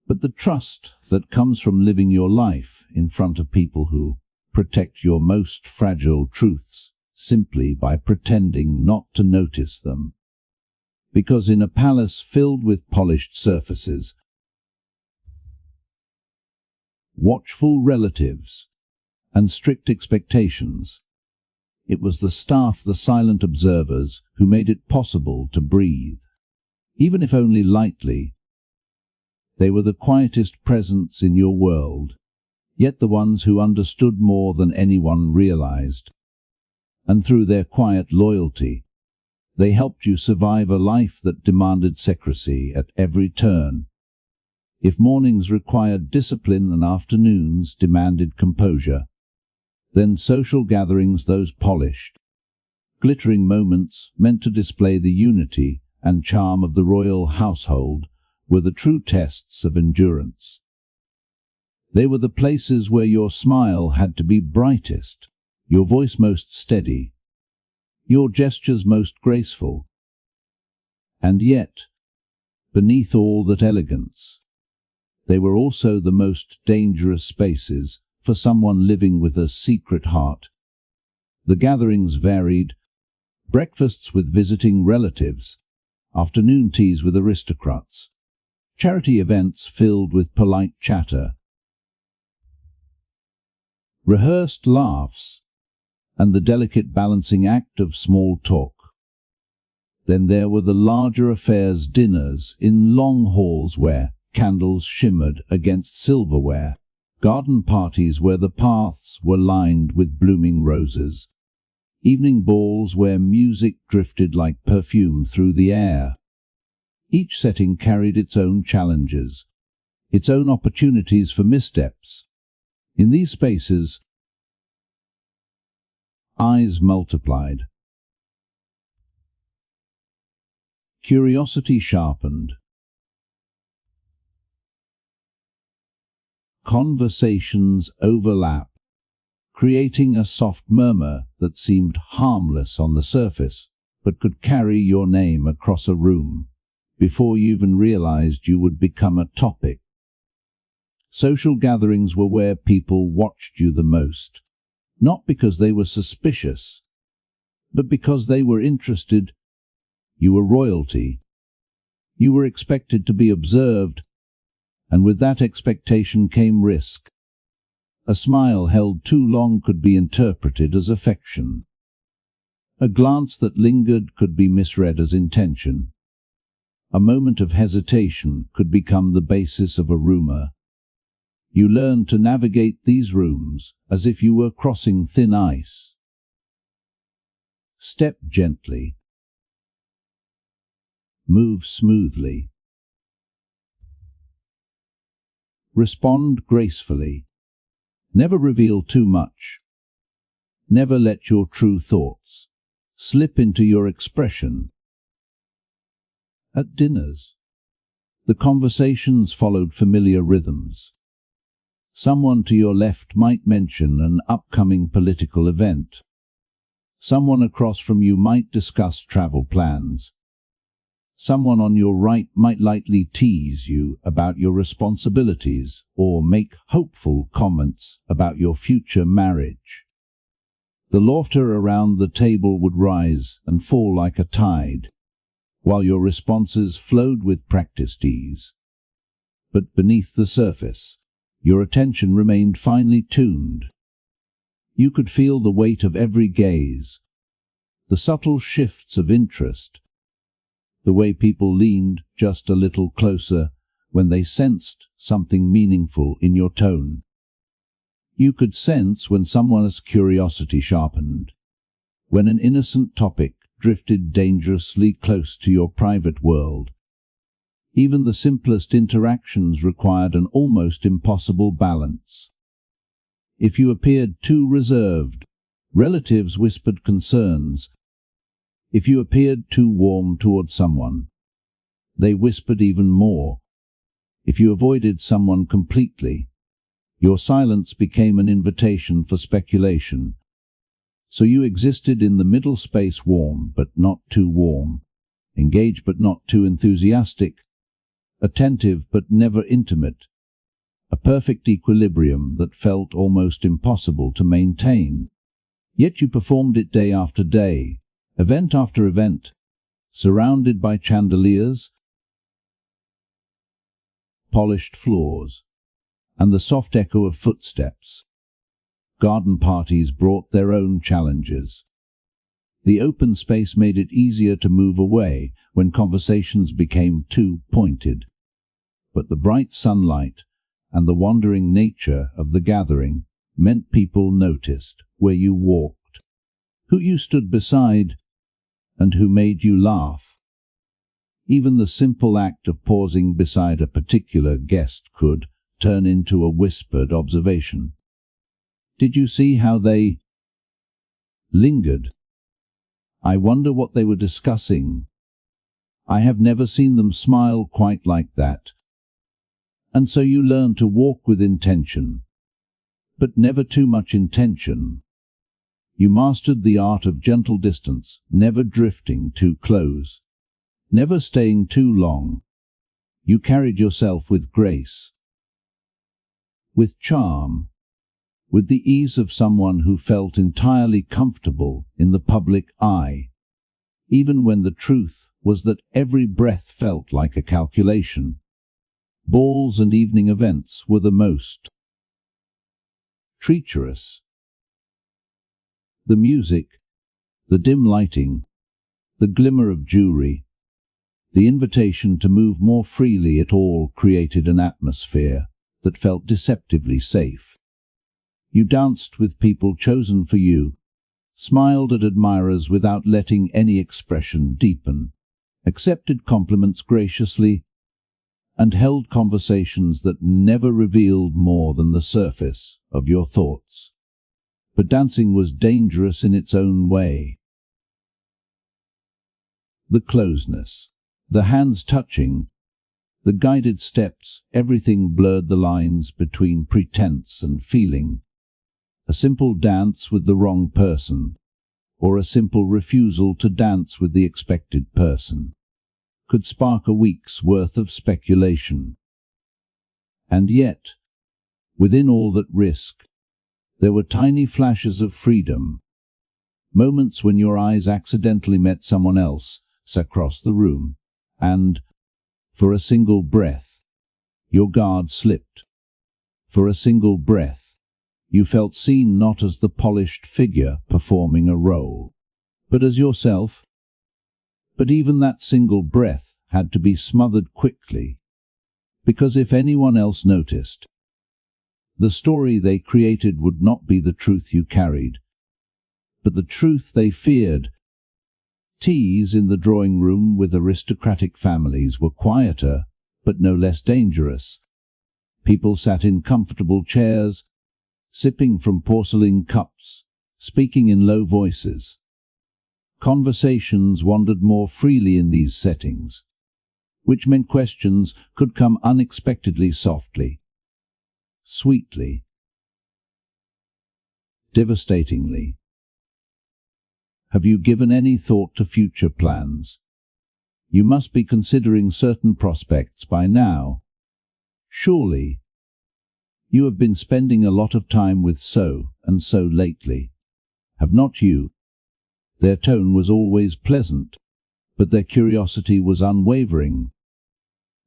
but the trust that comes from living your life in front of people who protect your most fragile truths simply by pretending not to notice them. Because in a palace filled with polished surfaces, watchful relatives, and strict expectations, it was the staff, the silent observers, who made it possible to breathe, even if only lightly. They were the quietest presence in your world, yet the ones who understood more than anyone realized. And through their quiet loyalty, they helped you survive a life that demanded secrecy at every turn. If mornings required discipline and afternoons demanded composure, then social gatherings, those polished, glittering moments meant to display the unity and charm of the royal household, were the true tests of endurance. They were the places where your smile had to be brightest, your voice most steady, your gestures most graceful. And yet, beneath all that elegance, they were also the most dangerous spaces for someone living with a secret heart. The gatherings varied: breakfasts with visiting relatives, afternoon teas with aristocrats, charity events filled with polite chatter, rehearsed laughs, and the delicate balancing act of small talk. Then there were the larger affairs, dinners in long halls where candles shimmered against silverware, garden parties where the paths were lined with blooming roses, evening balls where music drifted like perfume through the air. Each setting carried its own challenges, its own opportunities for missteps. In these spaces, eyes multiplied, curiosity sharpened, conversations overlap, creating a soft murmur that seemed harmless on the surface, but could carry your name across a room before you even realized you would become a topic. Social gatherings were where people watched you the most, not because they were suspicious, but because they were interested. You were royalty. You were expected to be observed, and with that expectation came risk. A smile held too long could be interpreted as affection. A glance that lingered could be misread as intention. A moment of hesitation could become the basis of a rumor. You learned to navigate these rooms as if you were crossing thin ice. Step gently. Move smoothly. Respond gracefully. Never reveal too much. Never let your true thoughts slip into your expression. At dinners, the conversations followed familiar rhythms. Someone to your left might mention an upcoming political event. Someone across from you might discuss travel plans. Someone on your right might lightly tease you about your responsibilities or make hopeful comments about your future marriage. The laughter around the table would rise and fall like a tide, while your responses flowed with practiced ease. But beneath the surface, your attention remained finely tuned. You could feel the weight of every gaze, the subtle shifts of interest, the way people leaned just a little closer when they sensed something meaningful in your tone. You could sense when someone's curiosity sharpened, when an innocent topic drifted dangerously close to your private world. Even the simplest interactions required an almost impossible balance. If you appeared too reserved, relatives whispered concerns. If you appeared too warm towards someone, they whispered even more. If you avoided someone completely, your silence became an invitation for speculation. So you existed in the middle space, warm but not too warm, engaged but not too enthusiastic, attentive but never intimate, a perfect equilibrium that felt almost impossible to maintain. Yet you performed it day after day, event after event, surrounded by chandeliers, polished floors, and the soft echo of footsteps. Garden parties brought their own challenges. The open space made it easier to move away when conversations became too pointed. But the bright sunlight and the wandering nature of the gathering meant people noticed where you walked, who you stood beside, and who made you laugh. Even the simple act of pausing beside a particular guest could turn into a whispered observation. Did you see how they lingered? I wonder what they were discussing. I have never seen them smile quite like that. And so you learn to walk with intention, but never too much intention. You mastered the art of gentle distance, never drifting too close, never staying too long. You carried yourself with grace, with charm, with the ease of someone who felt entirely comfortable in the public eye, even when the truth was that every breath felt like a calculation. Balls and evening events were the most treacherous. The music, the dim lighting, the glimmer of jewelry, the invitation to move more freely, it all created an atmosphere that felt deceptively safe. You danced with people chosen for you, smiled at admirers without letting any expression deepen, accepted compliments graciously, and held conversations that never revealed more than the surface of your thoughts. But dancing was dangerous in its own way. The closeness, the hands touching, the guided steps, everything blurred the lines between pretense and feeling. A simple dance with the wrong person, or a simple refusal to dance with the expected person, could spark a week's worth of speculation. And yet, within all that risk, there were tiny flashes of freedom, moments when your eyes accidentally met someone else across the room, and, for a single breath, your guard slipped. For a single breath, you felt seen not as the polished figure performing a role, but as yourself. But even that single breath had to be smothered quickly, because if anyone else noticed, the story they created would not be the truth you carried, but the truth they feared. Teas in the drawing room with aristocratic families were quieter, but no less dangerous. People sat in comfortable chairs, sipping from porcelain cups, speaking in low voices. Conversations wandered more freely in these settings, which meant questions could come unexpectedly, softly, sweetly, devastatingly. Have you given any thought to future plans? You must be considering certain prospects by now. Surely, you have been spending a lot of time with so and so lately. Have not you? Their tone was always pleasant, but their curiosity was unwavering,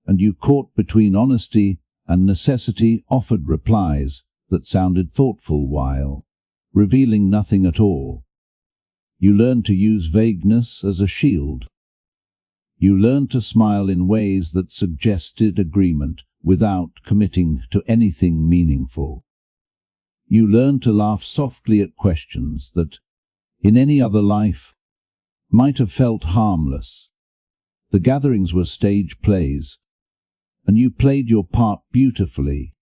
and you, caught between honesty and necessity, offered replies that sounded thoughtful while revealing nothing at all. You learned to use vagueness as a shield. You learned to smile in ways that suggested agreement without committing to anything meaningful. You learned to laugh softly at questions that, in any other life, might have felt harmless. The gatherings were stage plays, and you played your part beautifully.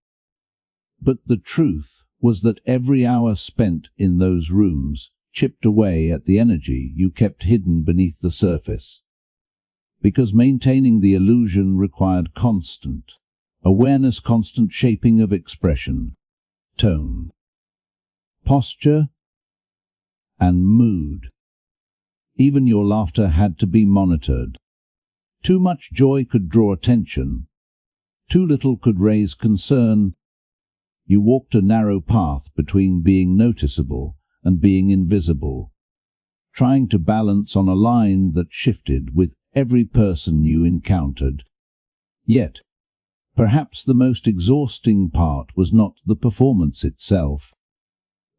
But the truth was that every hour spent in those rooms chipped away at the energy you kept hidden beneath the surface. Because maintaining the illusion required constant awareness, constant shaping of expression, tone, posture, and mood. Even your laughter had to be monitored. Too much joy could draw attention. Too little could raise concern. You walked a narrow path between being noticeable and being invisible, trying to balance on a line that shifted with every person you encountered. Yet, perhaps the most exhausting part was not the performance itself,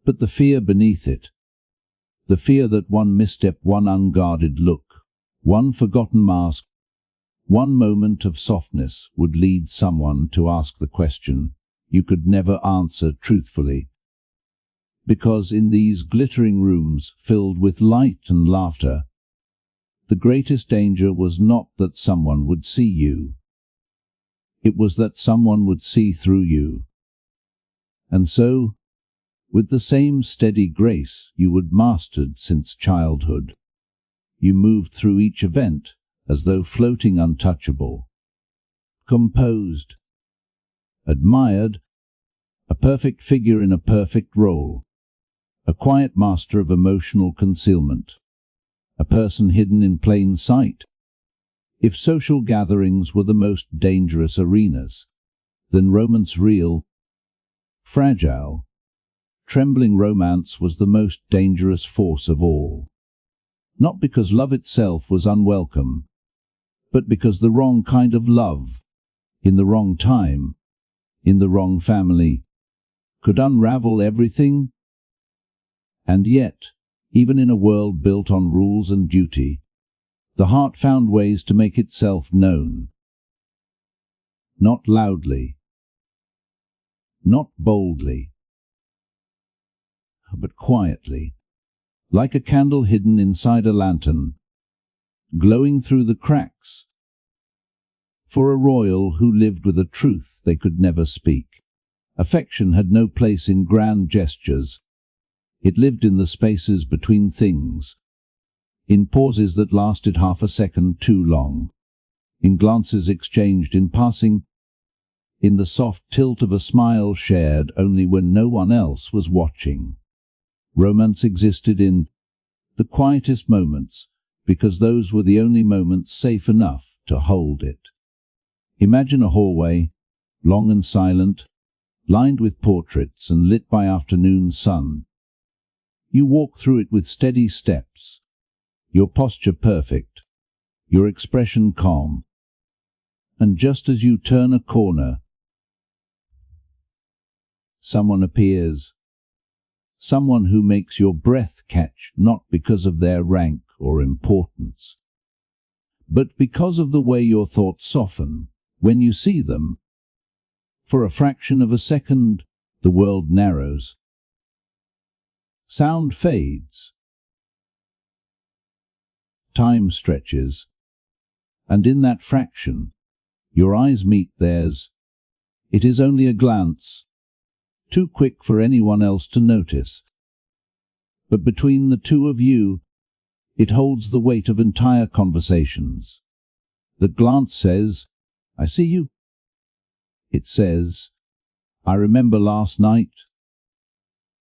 but the fear beneath it. The fear that one misstep, one unguarded look, one forgotten mask, one moment of softness would lead someone to ask the question you could never answer truthfully. Because in these glittering rooms filled with light and laughter, the greatest danger was not that someone would see you. It was that someone would see through you. And so, with the same steady grace you had mastered since childhood, you moved through each event as though floating untouchable, composed, admired, a perfect figure in a perfect role, a quiet master of emotional concealment, a person hidden in plain sight. If social gatherings were the most dangerous arenas, then romance, real, fragile, trembling romance, was the most dangerous force of all. Not because love itself was unwelcome, but because the wrong kind of love, in the wrong time, in the wrong family, could unravel everything. And yet, even in a world built on rules and duty, the heart found ways to make itself known. Not loudly, not boldly, but quietly, like a candle hidden inside a lantern, glowing through the cracks. For a royal who lived with a truth they could never speak, affection had no place in grand gestures. It lived in the spaces between things, in pauses that lasted half a second too long, in glances exchanged in passing, in the soft tilt of a smile shared only when no one else was watching. Romance existed in the quietest moments, because those were the only moments safe enough to hold it. Imagine a hallway, long and silent, lined with portraits and lit by afternoon sun. You walk through it with steady steps, your posture perfect, your expression calm. And just as you turn a corner, someone appears, someone who makes your breath catch, not because of their rank or importance, but because of the way your thoughts soften when you see them. For a fraction of a second, the world narrows. Sound fades. Time stretches. And in that fraction, your eyes meet theirs. It is only a glance, too quick for anyone else to notice. But between the two of you, it holds the weight of entire conversations. The glance says, "I see you." It says, "I remember last night."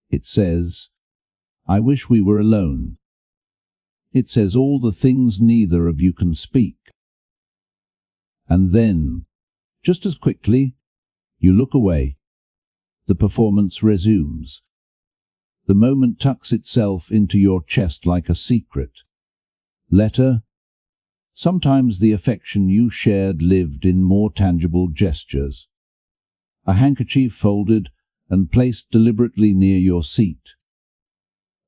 It says, "I wish we were alone." It says all the things neither of you can speak. And then, just as quickly, you look away. The performance resumes. The moment tucks itself into your chest like a secret letter, Sometimes the affection you shared lived in more tangible gestures. A handkerchief folded and placed deliberately near your seat.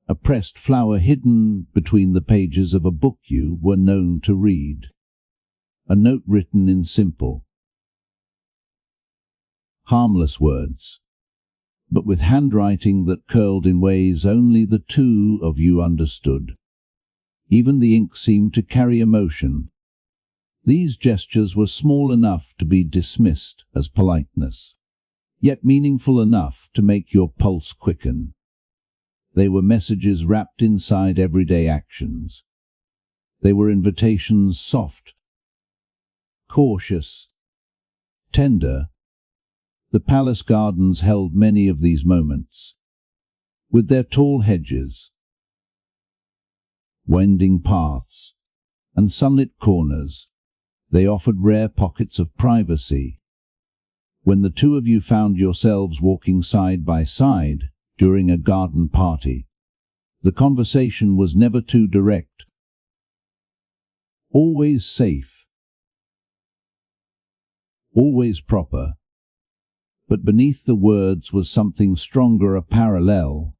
A pressed flower hidden between the pages of a book you were known to read. A note written in simple, harmless words, but with handwriting that curled in ways only the two of you understood. Even the ink seemed to carry emotion. These gestures were small enough to be dismissed as politeness, yet meaningful enough to make your pulse quicken. They were messages wrapped inside everyday actions. They were invitations, soft, cautious, tender. The palace gardens held many of these moments. With their tall hedges, winding paths, and sunlit corners, they offered rare pockets of privacy. When the two of you found yourselves walking side by side during a garden party, the conversation was never too direct, always safe, always proper. But beneath the words was something stronger, a parallel.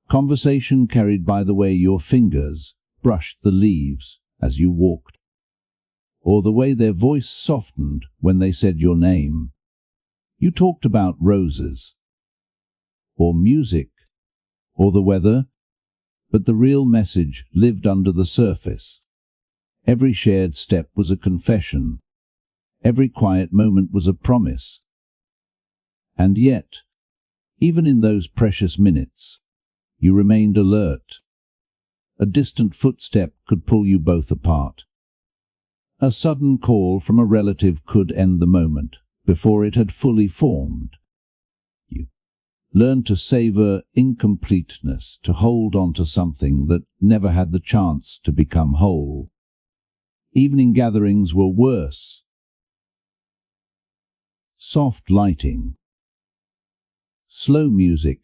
Conversation carried by the way your fingers brushed the leaves as you walked, or the way their voice softened when they said your name. You talked about roses, or music, or the weather, but the real message lived under the surface. Every shared step was a confession. Every quiet moment was a promise. And yet, even in those precious minutes, you remained alert. A distant footstep could pull you both apart. A sudden call from a relative could end the moment before it had fully formed. You learned to savor incompleteness, to hold on to something that never had the chance to become whole. Evening gatherings were worse. Soft lighting, slow music,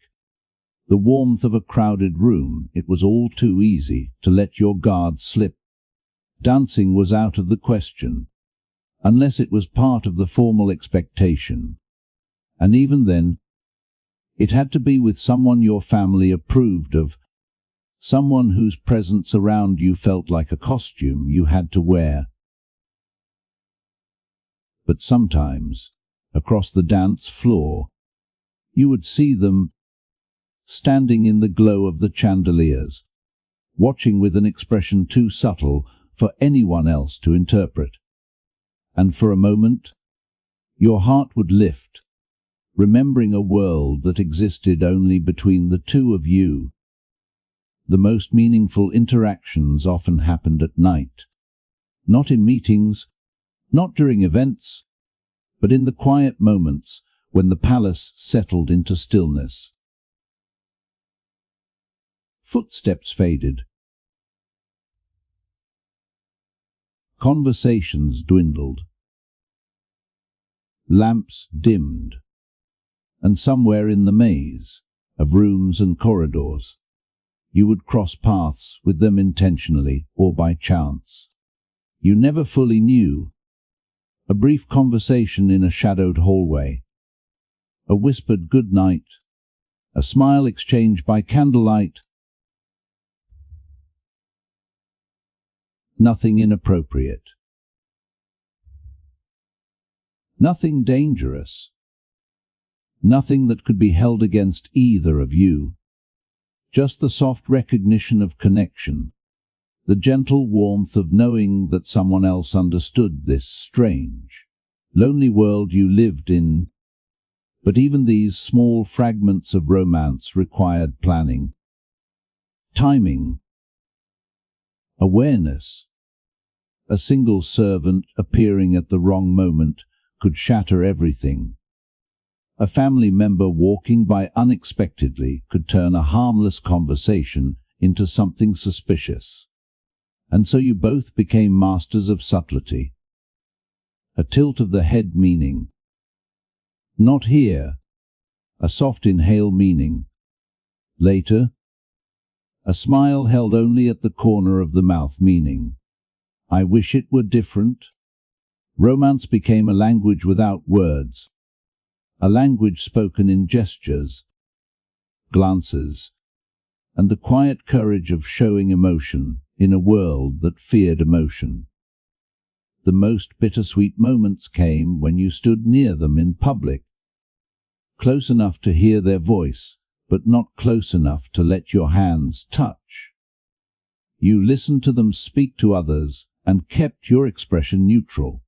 the warmth of a crowded room. It was all too easy to let your guard slip. Dancing was out of the question, unless it was part of the formal expectation. And even then, it had to be with someone your family approved of, someone whose presence around you felt like a costume you had to wear. But sometimes, across the dance floor, you would see them, standing in the glow of the chandeliers, watching with an expression too subtle for anyone else to interpret. And for a moment, your heart would lift, remembering a world that existed only between the two of you. The most meaningful interactions often happened at night, not in meetings, not during events, but in the quiet moments when the palace settled into stillness. Footsteps faded. Conversations dwindled. Lamps dimmed. And somewhere in the maze of rooms and corridors, you would cross paths with them intentionally or by chance. You never fully knew. A brief conversation in a shadowed hallway, a whispered good night, a smile exchanged by candlelight. Nothing inappropriate. Nothing dangerous. Nothing that could be held against either of you. Just the soft recognition of connection, the gentle warmth of knowing that someone else understood this strange, lonely world you lived in. But even these small fragments of romance required planning, timing, awareness. A single servant appearing at the wrong moment could shatter everything. A family member walking by unexpectedly could turn a harmless conversation into something suspicious. And so you both became masters of subtlety. A tilt of the head meaning, not here. A soft inhale meaning, later. A smile held only at the corner of the mouth meaning, I wish it were different. Romance became a language without words, a language spoken in gestures, glances, and the quiet courage of showing emotion in a world that feared emotion. The most bittersweet moments came when you stood near them in public, close enough to hear their voice, but not close enough to let your hands touch. You listened to them speak to others and kept your expression neutral.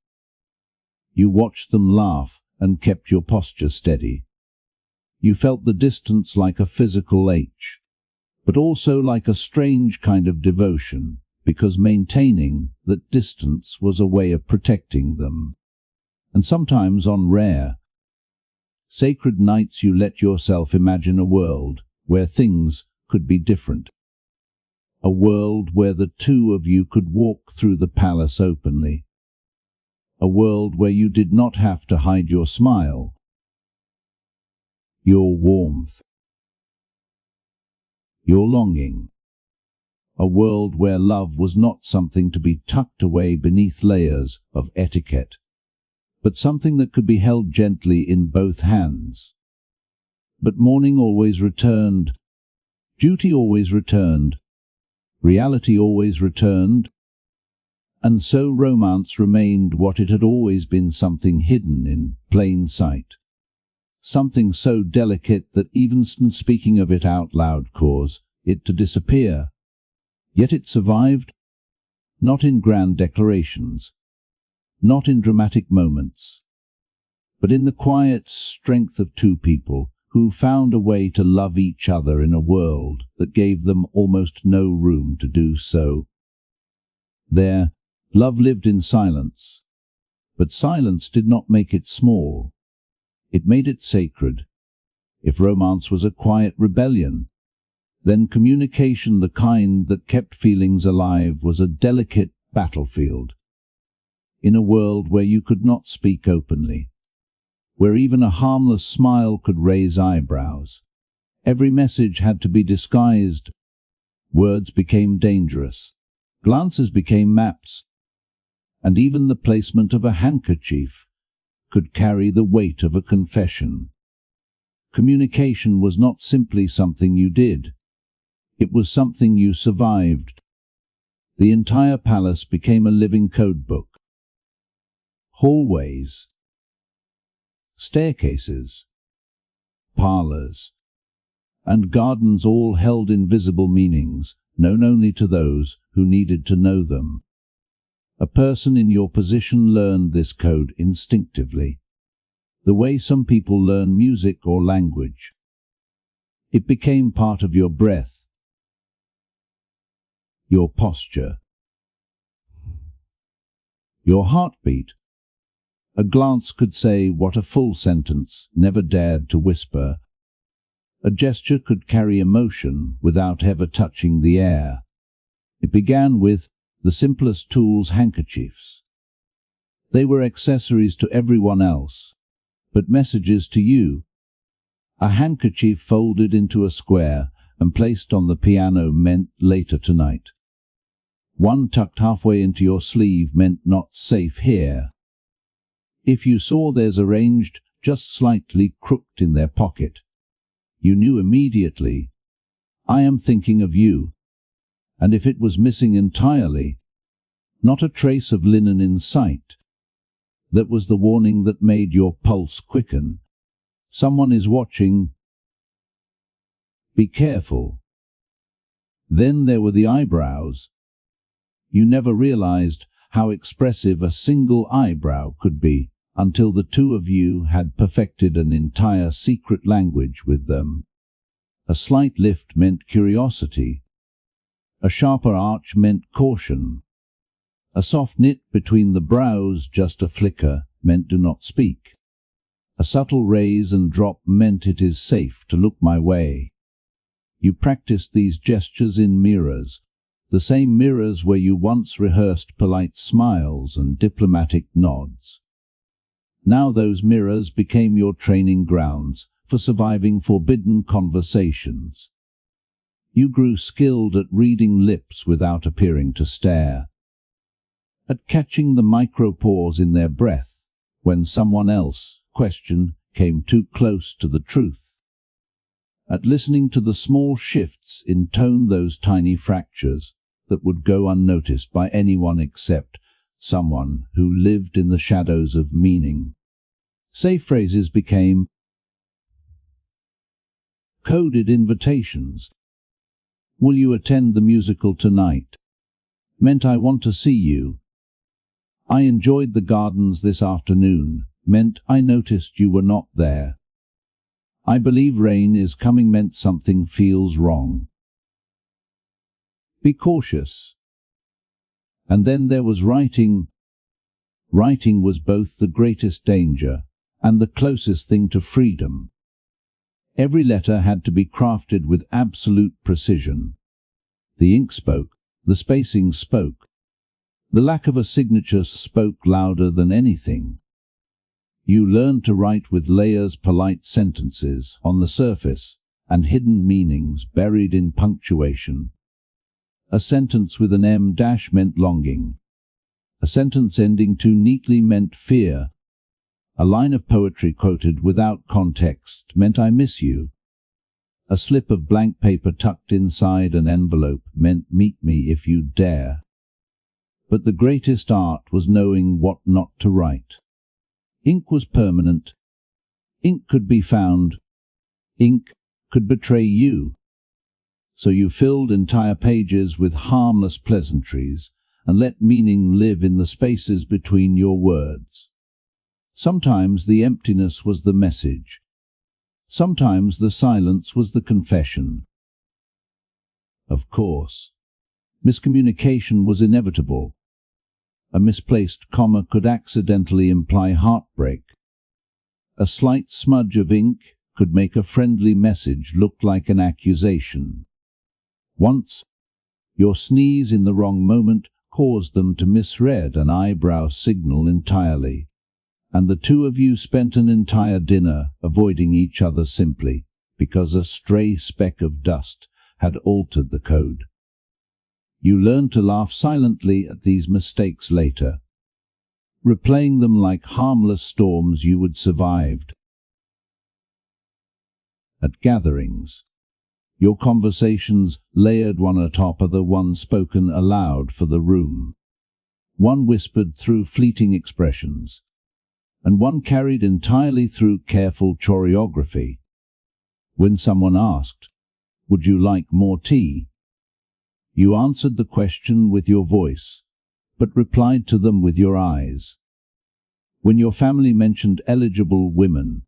You watched them laugh and kept your posture steady. You felt the distance like a physical ache, but also like a strange kind of devotion, because maintaining that distance was a way of protecting them. And sometimes on rare, sacred nights you let yourself imagine a world where things could be different. A world where the two of you could walk through the palace openly. A world where you did not have to hide your smile, your warmth, your longing. A world where love was not something to be tucked away beneath layers of etiquette, but something that could be held gently in both hands. But morning always returned, duty always returned, reality always returned, and so romance remained what it had always been, something hidden in plain sight. Something so delicate that even speaking of it out loud caused it to disappear. Yet it survived, not in grand declarations, not in dramatic moments, but in the quiet strength of two people who found a way to love each other in a world that gave them almost no room to do so. Their love lived in silence, but silence did not make it small. It made it sacred. If romance was a quiet rebellion, then communication, the kind that kept feelings alive, was a delicate battlefield. In a world where you could not speak openly, where even a harmless smile could raise eyebrows, every message had to be disguised. Words became dangerous, glances became maps, and even the placement of a handkerchief could carry the weight of a confession. Communication was not simply something you did. It was something you survived. The entire palace became a living codebook. Hallways, staircases, parlors, and gardens all held invisible meanings, known only to those who needed to know them. A person in your position learned this code instinctively, the way some people learn music or language. It became part of your breath, your posture, your heartbeat. A glance could say what a full sentence never dared to whisper. A gesture could carry emotion without ever touching the air. It began with the simplest tools, handkerchiefs. They were accessories to everyone else, but messages to you. A handkerchief folded into a square and placed on the piano meant later tonight. One tucked halfway into your sleeve meant not safe here. If you saw theirs arranged just slightly crooked in their pocket, you knew immediately, I am thinking of you. And if it was missing entirely, not a trace of linen in sight, that was the warning that made your pulse quicken. Someone is watching. Be careful. Then there were the eyebrows. You never realized how expressive a single eyebrow could be until the two of you had perfected an entire secret language with them. A slight lift meant curiosity. A sharper arch meant caution. A soft knit between the brows, just a flicker, meant do not speak. A subtle raise and drop meant it is safe to look my way. You practiced these gestures in mirrors, the same mirrors where you once rehearsed polite smiles and diplomatic nods. Now those mirrors became your training grounds for surviving forbidden conversations. You grew skilled at reading lips without appearing to stare. at catching the micro-pause in their breath when someone else, question, came too close to the truth, at listening to the small shifts in tone, those tiny fractures that would go unnoticed by anyone except someone who lived in the shadows of meaning. Say phrases became coded invitations. Will you attend the musical tonight? Meant I want to see you. I enjoyed the gardens this afternoon. Meant I noticed you were not there. I believe rain is coming. Meant something feels wrong. Be cautious. And then there was writing. Writing was both the greatest danger and the closest thing to freedom. Every letter had to be crafted with absolute precision. The ink spoke, the spacing spoke. The lack of a signature spoke louder than anything. You learned to write with layers, polite sentences on the surface, and hidden meanings buried in punctuation. A sentence with an M dash meant longing. A sentence ending too neatly meant fear. A line of poetry quoted without context meant I miss you. A slip of blank paper tucked inside an envelope meant meet me if you dare. But the greatest art was knowing what not to write. Ink was permanent. Ink could be found. Ink could betray you. So you filled entire pages with harmless pleasantries and let meaning live in the spaces between your words. Sometimes the emptiness was the message. Sometimes the silence was the confession. Of course, miscommunication was inevitable. A misplaced comma could accidentally imply heartbreak. A slight smudge of ink could make a friendly message look like an accusation. Once, your sneeze in the wrong moment caused them to misread an eyebrow signal entirely, and the two of you spent an entire dinner avoiding each other simply because a stray speck of dust had altered the code. You learned to laugh silently at these mistakes later, replaying them like harmless storms you had survived. At gatherings, your conversations layered one atop of the one spoken aloud for the room, one whispered through fleeting expressions, and one carried entirely through careful choreography. When someone asked, "Would you like more tea?" you answered the question with your voice, but replied to them with your eyes. When your family mentioned eligible women,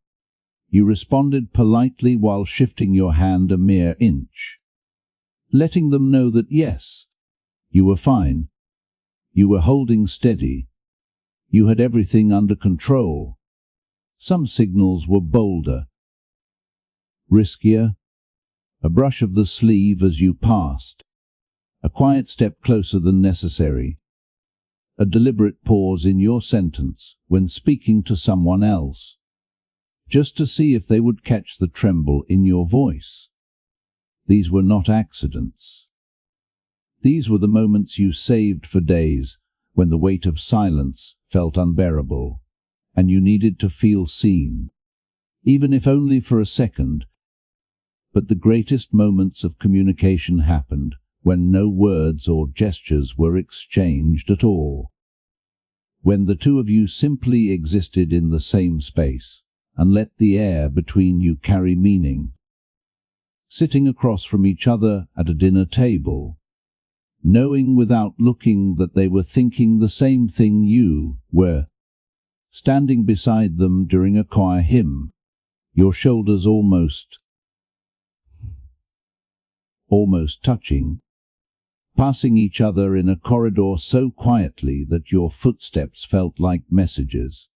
you responded politely while shifting your hand a mere inch, letting them know that yes, you were fine, you were holding steady, you had everything under control. Some signals were bolder, riskier, a brush of the sleeve as you passed, a quiet step closer than necessary, a deliberate pause in your sentence when speaking to someone else, just to see if they would catch the tremble in your voice. These were not accidents. These were the moments you saved for days when the weight of silence felt unbearable, and you needed to feel seen, even if only for a second. But the greatest moments of communication happened when no words or gestures were exchanged at all. When the two of you simply existed in the same space and let the air between you carry meaning. Sitting across from each other at a dinner table, knowing without looking that they were thinking the same thing you were. Standing beside them during a choir hymn, your shoulders almost touching, passing each other in a corridor so quietly that your footsteps felt like messages.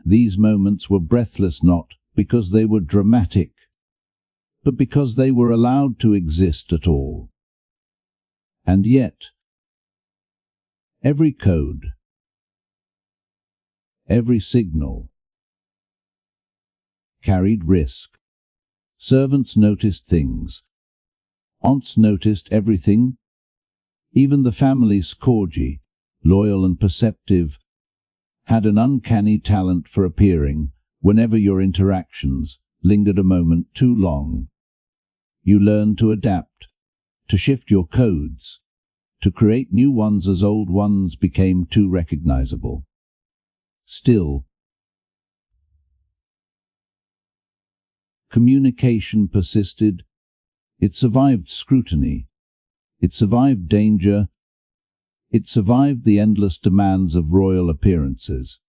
These moments were breathless not because they were dramatic, but because they were allowed to exist at all. And yet, every code, every signal, carried risk. Servants noticed things. Aunts noticed everything. Even the family scourge loyal and perceptive, had an uncanny talent for appearing whenever your interactions lingered a moment too long. You learned to adapt, to shift your codes, to create new ones as old ones became too recognizable. Still, communication persisted. It survived scrutiny. It survived danger. It survived the endless demands of royal appearances.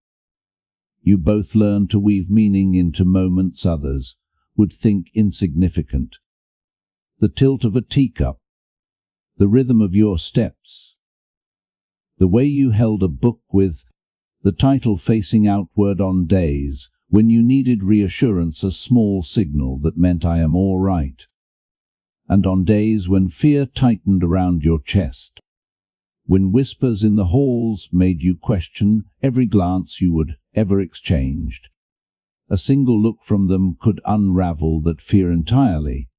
You both learned to weave meaning into moments others would think insignificant. The tilt of a teacup, the rhythm of your steps, the way you held a book with the title facing outward on days when you needed reassurance, a small signal that meant "I am all right," and on days when fear tightened around your chest, when whispers in the halls made you question every glance you would ever exchanged. A single look from them could unravel that fear entirely.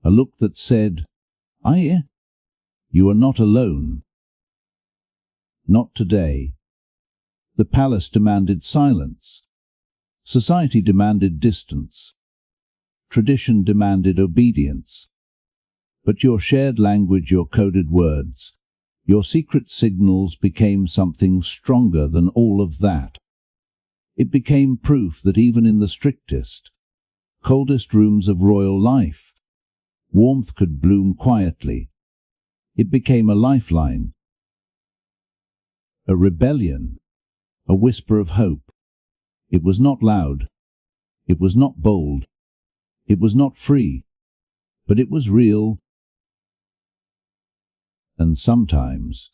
A look that said, "You are not alone." Not today. The palace demanded silence. Society demanded distance. Tradition demanded obedience. But your shared language, your coded words, your secret signals became something stronger than all of that. It became proof that even in the strictest, coldest rooms of royal life, warmth could bloom quietly. It became a lifeline, a rebellion, a whisper of hope. It was not loud. It was not bold. It was not free. But it was real. And sometimes,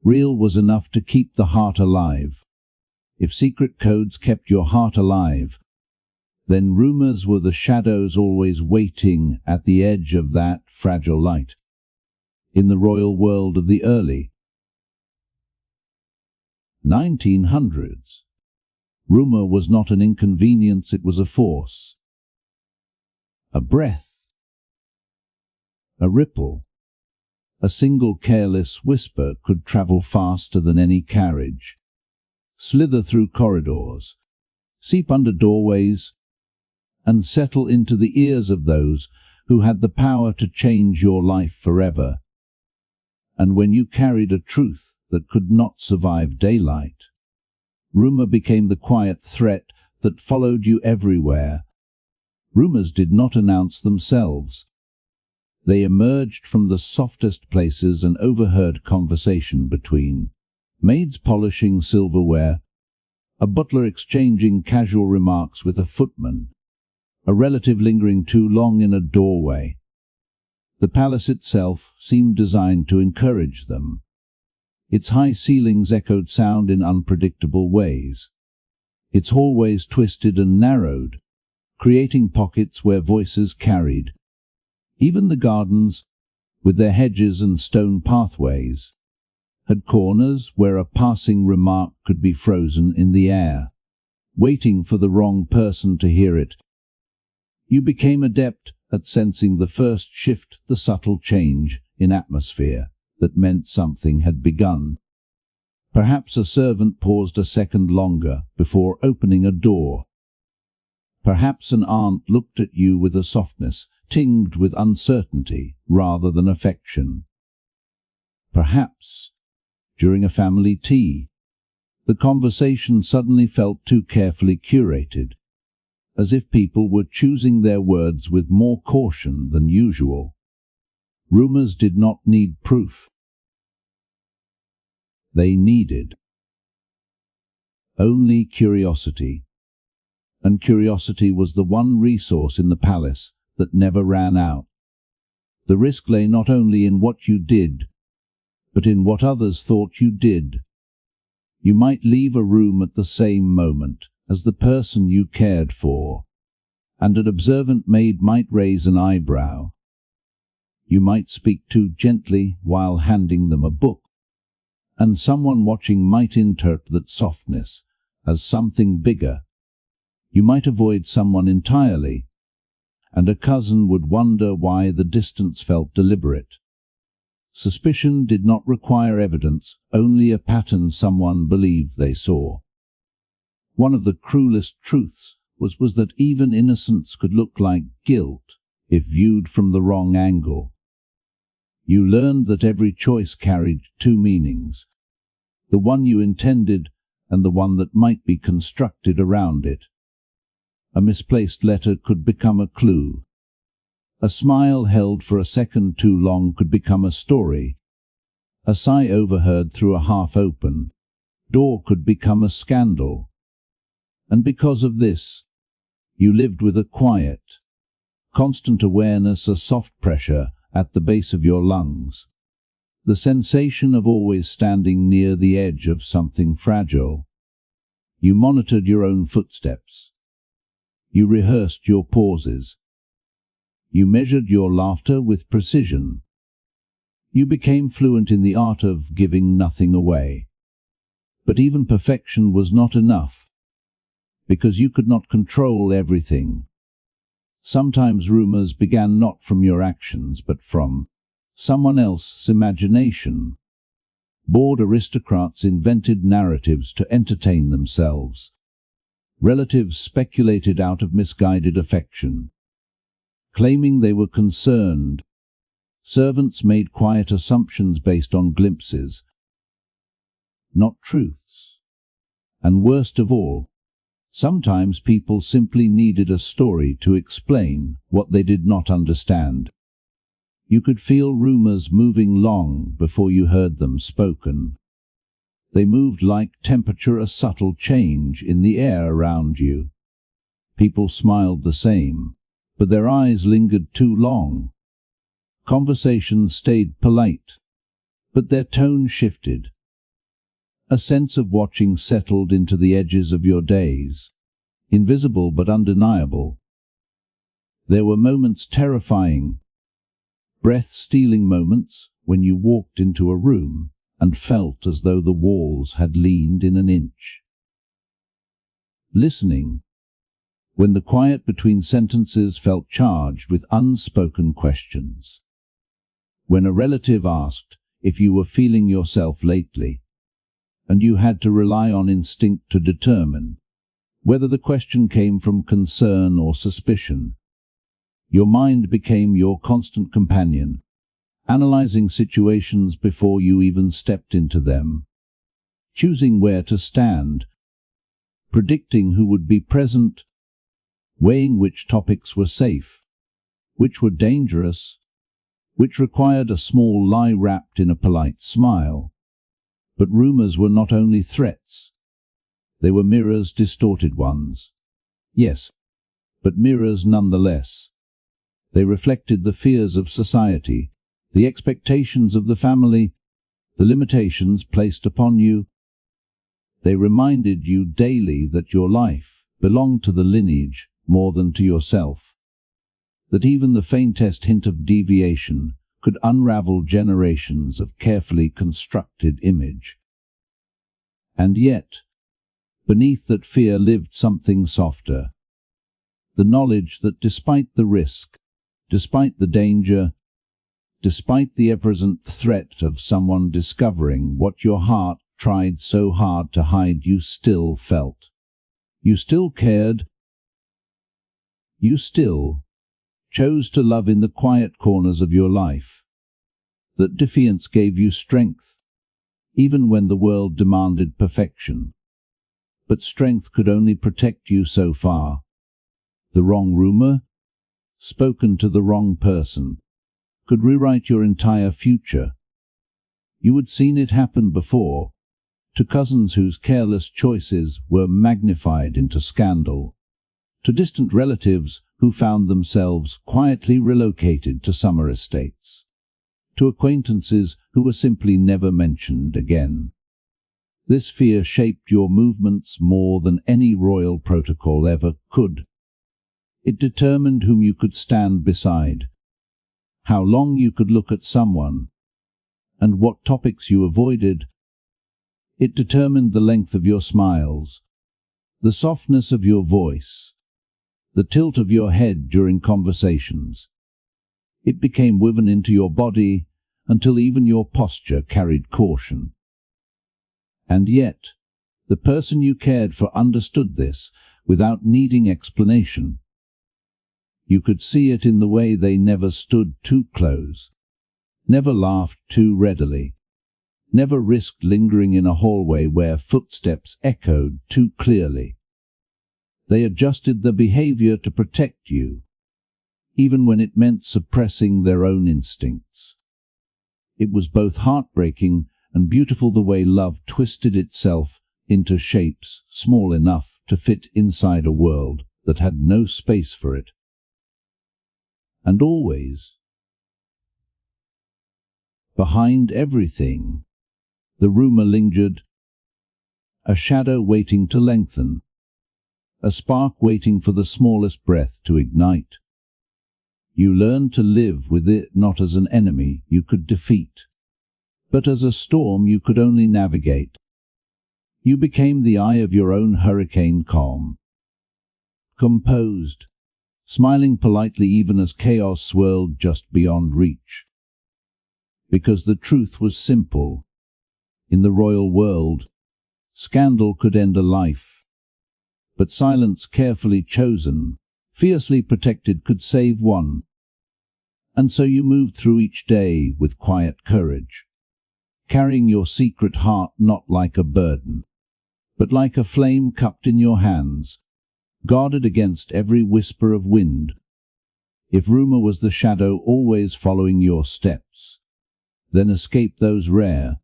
real was enough to keep the heart alive. If secret codes kept your heart alive, then rumors were the shadows always waiting at the edge of that fragile light. In the royal world of the early 1900s, rumor was not an inconvenience, it was a force. A breath, a ripple, a single careless whisper could travel faster than any carriage, slither through corridors, seep under doorways, and settle into the ears of those who had the power to change your life forever. And when you carried a truth that could not survive daylight, rumor became the quiet threat that followed you everywhere. Rumors did not announce themselves. They emerged from the softest places, an overheard conversation between maids polishing silverware, a butler exchanging casual remarks with a footman, a relative lingering too long in a doorway. The palace itself seemed designed to encourage them. Its high ceilings echoed sound in unpredictable ways. Its hallways twisted and narrowed, creating pockets where voices carried. Even the gardens, with their hedges and stone pathways, had corners where a passing remark could be frozen in the air, waiting for the wrong person to hear it. You became adept at sensing the first shift, the subtle change in atmosphere that meant something had begun. Perhaps a servant paused a second longer before opening a door. Perhaps an aunt looked at you with a softness tinged with uncertainty rather than affection. Perhaps, during a family tea, the conversation suddenly felt too carefully curated, as if people were choosing their words with more caution than usual. Rumors did not need proof. They needed only curiosity. And curiosity was the one resource in the palace that never ran out. The risk lay not only in what you did, but in what others thought you did. You might leave a room at the same moment as the person you cared for, and an observant maid might raise an eyebrow. You might speak too gently while handing them a book, and someone watching might interpret that softness as something bigger. You might avoid someone entirely, and a cousin would wonder why the distance felt deliberate. Suspicion did not require evidence, only a pattern someone believed they saw. One of the cruelest truths was that even innocence could look like guilt if viewed from the wrong angle. You learned that every choice carried two meanings, the one you intended and the one that might be constructed around it. A misplaced letter could become a clue. A smile held for a second too long could become a story. A sigh overheard through a half-open door could become a scandal. And because of this, you lived with a quiet, constant awareness, a soft pressure at the base of your lungs, the sensation of always standing near the edge of something fragile. You monitored your own footsteps. You rehearsed your pauses. You measured your laughter with precision. You became fluent in the art of giving nothing away. But even perfection was not enough, because you could not control everything. Sometimes rumors began not from your actions but from someone else's imagination. Bored aristocrats invented narratives to entertain themselves. Relatives speculated out of misguided affection, claiming they were concerned. Servants made quiet assumptions based on glimpses, not truths. And worst of all, sometimes people simply needed a story to explain what they did not understand. You could feel rumors moving long before you heard them spoken. They moved like temperature, a subtle change in the air around you. People smiled the same, but their eyes lingered too long. Conversations stayed polite, but their tone shifted. A sense of watching settled into the edges of your days, invisible but undeniable. There were moments terrifying, breath-stealing moments when you walked into a room and felt as though the walls had leaned in an inch. Listening, when the quiet between sentences felt charged with unspoken questions. When a relative asked if you were feeling yourself lately, and you had to rely on instinct to determine whether the question came from concern or suspicion. Your mind became your constant companion, analyzing situations before you even stepped into them, choosing where to stand, predicting who would be present, weighing which topics were safe, which were dangerous, which required a small lie wrapped in a polite smile. But rumors were not only threats. They were mirrors, distorted ones. Yes, but mirrors nonetheless. They reflected the fears of society, the expectations of the family, the limitations placed upon you. They reminded you daily that your life belonged to the lineage more than to yourself, that even the faintest hint of deviation could unravel generations of carefully constructed image. And yet, beneath that fear lived something softer. The knowledge that despite the risk, despite the danger, despite the ever-present threat of someone discovering what your heart tried so hard to hide, you still felt. You still cared. You still chose to love in the quiet corners of your life. That defiance gave you strength, even when the world demanded perfection. But strength could only protect you so far. The wrong rumor, spoken to the wrong person, could rewrite your entire future. You had seen it happen before, to cousins whose careless choices were magnified into scandal, to distant relatives who found themselves quietly relocated to summer estates, to acquaintances who were simply never mentioned again. This fear shaped your movements more than any royal protocol ever could. It determined whom you could stand beside, how long you could look at someone, and what topics you avoided. It determined the length of your smiles, the softness of your voice, the tilt of your head during conversations. It became woven into your body, until even your posture carried caution. And yet, the person you cared for understood this without needing explanation. You could see it in the way they never stood too close, never laughed too readily, never risked lingering in a hallway where footsteps echoed too clearly. They adjusted their behavior to protect you, even when it meant suppressing their own instincts. It was both heartbreaking and beautiful the way love twisted itself into shapes small enough to fit inside a world that had no space for it. And always, behind everything, the rumor lingered, a shadow waiting to lengthen, a spark waiting for the smallest breath to ignite. You learned to live with it not as an enemy you could defeat, but as a storm you could only navigate. You became the eye of your own hurricane, calm, composed, smiling politely even as chaos swirled just beyond reach. Because the truth was simple. In the royal world, scandal could end a life, but silence carefully chosen, fiercely protected, could save one. And so you moved through each day with quiet courage, carrying your secret heart not like a burden, but like a flame cupped in your hands, guarded against every whisper of wind. If rumor was the shadow always following your steps, then escape those rare,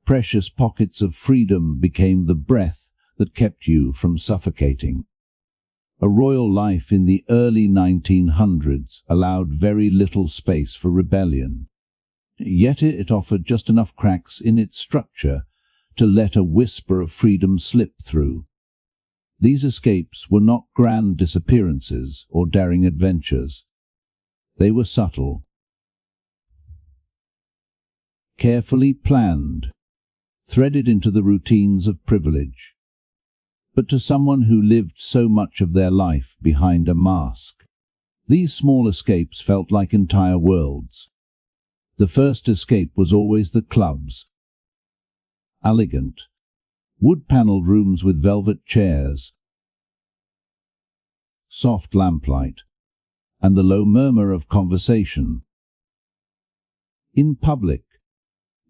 precious pockets of freedom became the breath that kept you from suffocating. A royal life in the early 1900s allowed very little space for rebellion. Yet it offered just enough cracks in its structure to let a whisper of freedom slip through. These escapes were not grand disappearances or daring adventures. They were subtle, carefully planned, threaded into the routines of privilege. But to someone who lived so much of their life behind a mask, these small escapes felt like entire worlds. The first escape was always the clubs. Elegant, wood-paneled rooms with velvet chairs, soft lamplight, and the low murmur of conversation. In public,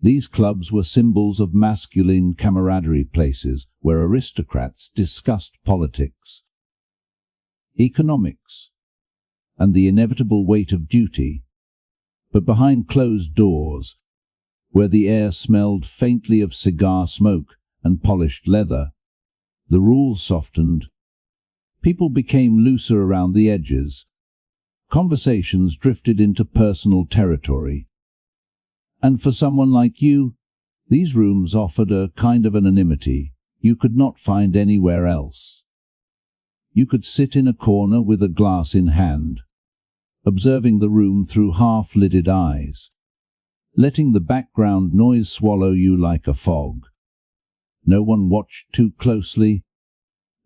these clubs were symbols of masculine camaraderie, places where aristocrats discussed politics, economics, and the inevitable weight of duty. But behind closed doors, where the air smelled faintly of cigar smoke and polished leather, the rules softened. People became looser around the edges. Conversations drifted into personal territory. And for someone like you, these rooms offered a kind of anonymity you could not find anywhere else. You could sit in a corner with a glass in hand, observing the room through half-lidded eyes, letting the background noise swallow you like a fog. No one watched too closely.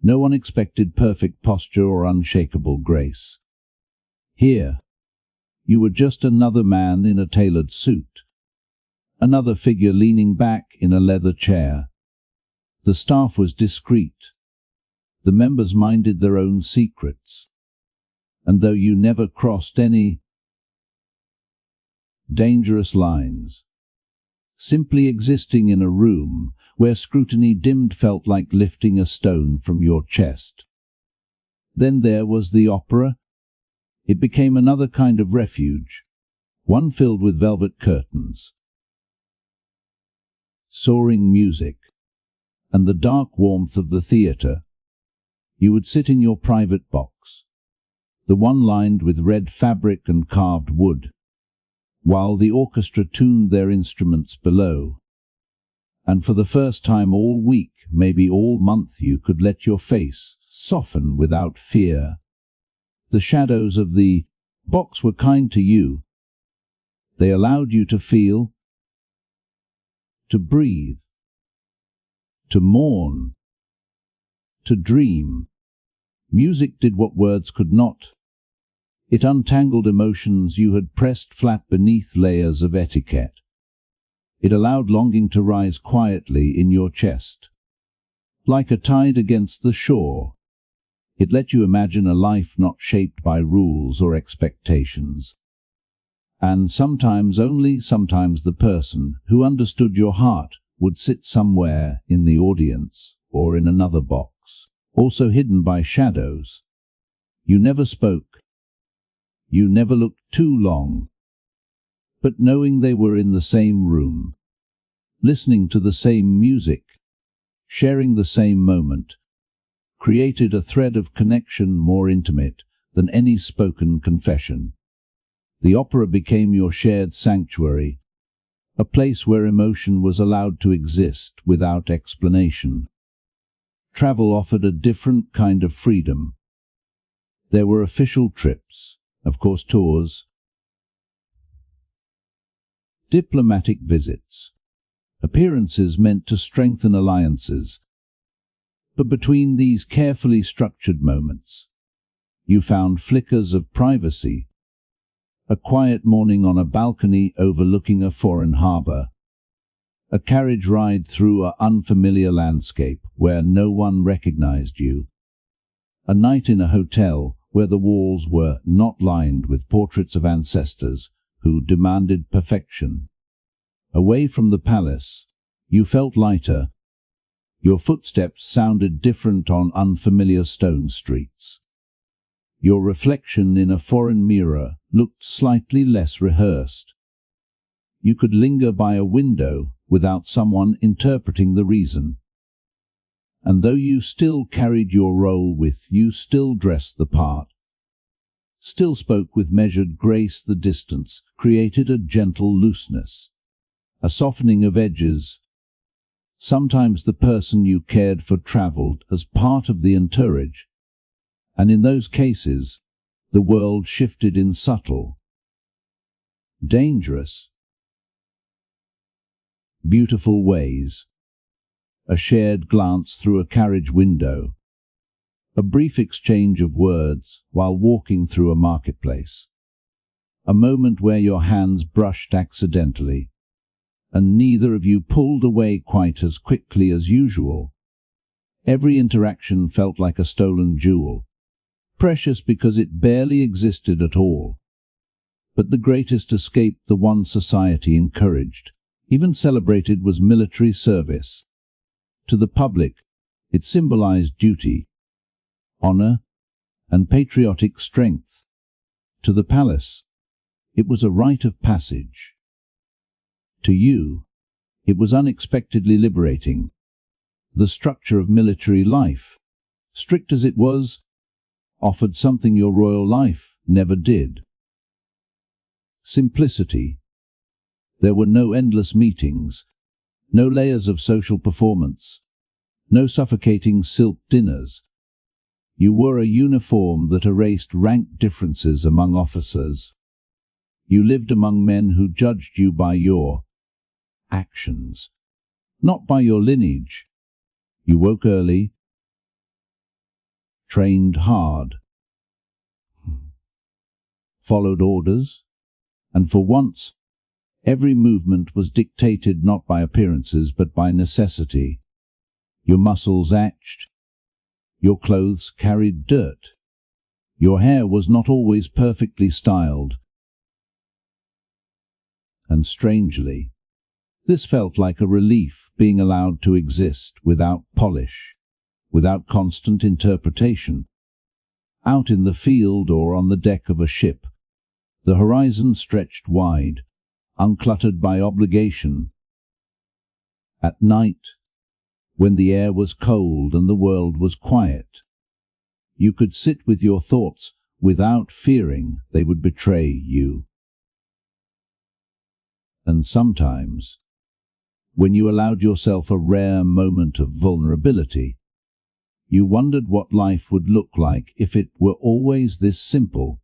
No one expected perfect posture or unshakable grace. Here, you were just another man in a tailored suit, another figure leaning back in a leather chair. The staff was discreet. The members minded their own secrets. And though you never crossed any dangerous lines, simply existing in a room where scrutiny dimmed felt like lifting a stone from your chest. Then there was the opera. It became another kind of refuge, one filled with velvet curtains, soaring music, and the dark warmth of the theater. You would sit in your private box, the one lined with red fabric and carved wood, while the orchestra tuned their instruments below. And for the first time all week, maybe all month, you could let your face soften without fear. The shadows of the box were kind to you. They allowed you to feel, to breathe, to mourn, to dream. Music did what words could not. It untangled emotions you had pressed flat beneath layers of etiquette. It allowed longing to rise quietly in your chest. Like a tide against the shore, it let you imagine a life not shaped by rules or expectations. And sometimes, only sometimes, the person who understood your heart would sit somewhere in the audience or in another box, also hidden by shadows. You never spoke. You never looked too long. But knowing they were in the same room, listening to the same music, sharing the same moment, created a thread of connection more intimate than any spoken confession. The opera became your shared sanctuary, a place where emotion was allowed to exist without explanation. Travel offered a different kind of freedom. There were official trips, of course tours, diplomatic visits, appearances meant to strengthen alliances. But between these carefully structured moments, you found flickers of privacy. A quiet morning on a balcony overlooking a foreign harbor. A carriage ride through an unfamiliar landscape where no one recognized you. A night in a hotel where the walls were not lined with portraits of ancestors who demanded perfection. Away from the palace, you felt lighter. Your footsteps sounded different on unfamiliar stone streets. Your reflection in a foreign mirror looked slightly less rehearsed. You could linger by a window without someone interpreting the reason. And though you still carried your role with you, still dressed the part, still spoke with measured grace, the distance created a gentle looseness, a softening of edges. Sometimes the person you cared for traveled as part of the entourage, and in those cases, the world shifted in subtle, dangerous, beautiful ways. A shared glance through a carriage window, a brief exchange of words while walking through a marketplace, a moment where your hands brushed accidentally, and neither of you pulled away quite as quickly as usual. Every interaction felt like a stolen jewel, precious because it barely existed at all. But the greatest escape, the one society encouraged, even celebrated, was military service. To the public, it symbolized duty, honor, and patriotic strength. To the palace, it was a rite of passage. To you, it was unexpectedly liberating. The structure of military life, strict as it was, offered something your royal life never did. Simplicity. There were no endless meetings, no layers of social performance, no suffocating silk dinners. You wore a uniform that erased rank differences among officers. You lived among men who judged you by your actions, not by your lineage. You woke early, trained hard, followed orders, and for once, every movement was dictated not by appearances but by necessity. Your muscles ached, your clothes carried dirt, your hair was not always perfectly styled. And strangely, this felt like a relief, being allowed to exist without polish, without constant interpretation. Out in the field or on the deck of a ship, the horizon stretched wide, uncluttered by obligation. At night, when the air was cold and the world was quiet, you could sit with your thoughts without fearing they would betray you. And sometimes, when you allowed yourself a rare moment of vulnerability, you wondered what life would look like if it were always this simple.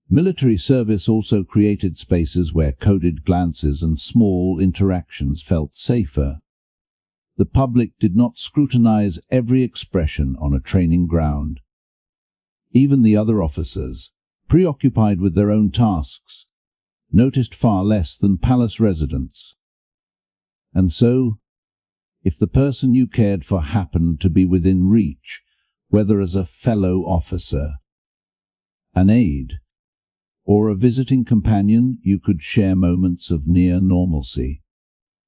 Military service also created spaces where coded glances and small interactions felt safer. The public did not scrutinize every expression on a training ground. Even the other officers, preoccupied with their own tasks, noticed far less than palace residents. And so, if the person you cared for happened to be within reach, whether as a fellow officer, an aide, or a visiting companion, you could share moments of near normalcy.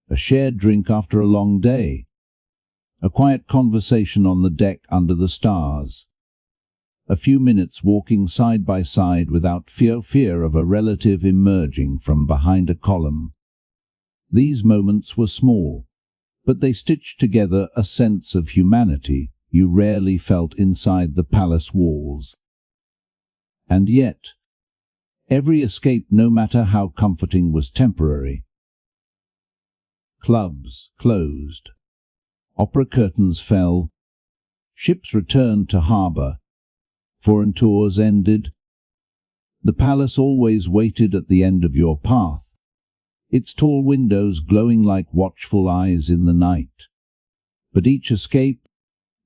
A shared drink after a long day, a quiet conversation on the deck under the stars, a few minutes walking side by side without fear of a relative emerging from behind a column. These moments were small, but they stitched together a sense of humanity you rarely felt inside the palace walls. And yet, every escape, no matter how comforting, was temporary. Clubs closed. Opera curtains fell. Ships returned to harbour. Foreign tours ended. The palace always waited at the end of your path, its tall windows glowing like watchful eyes in the night. But each escape,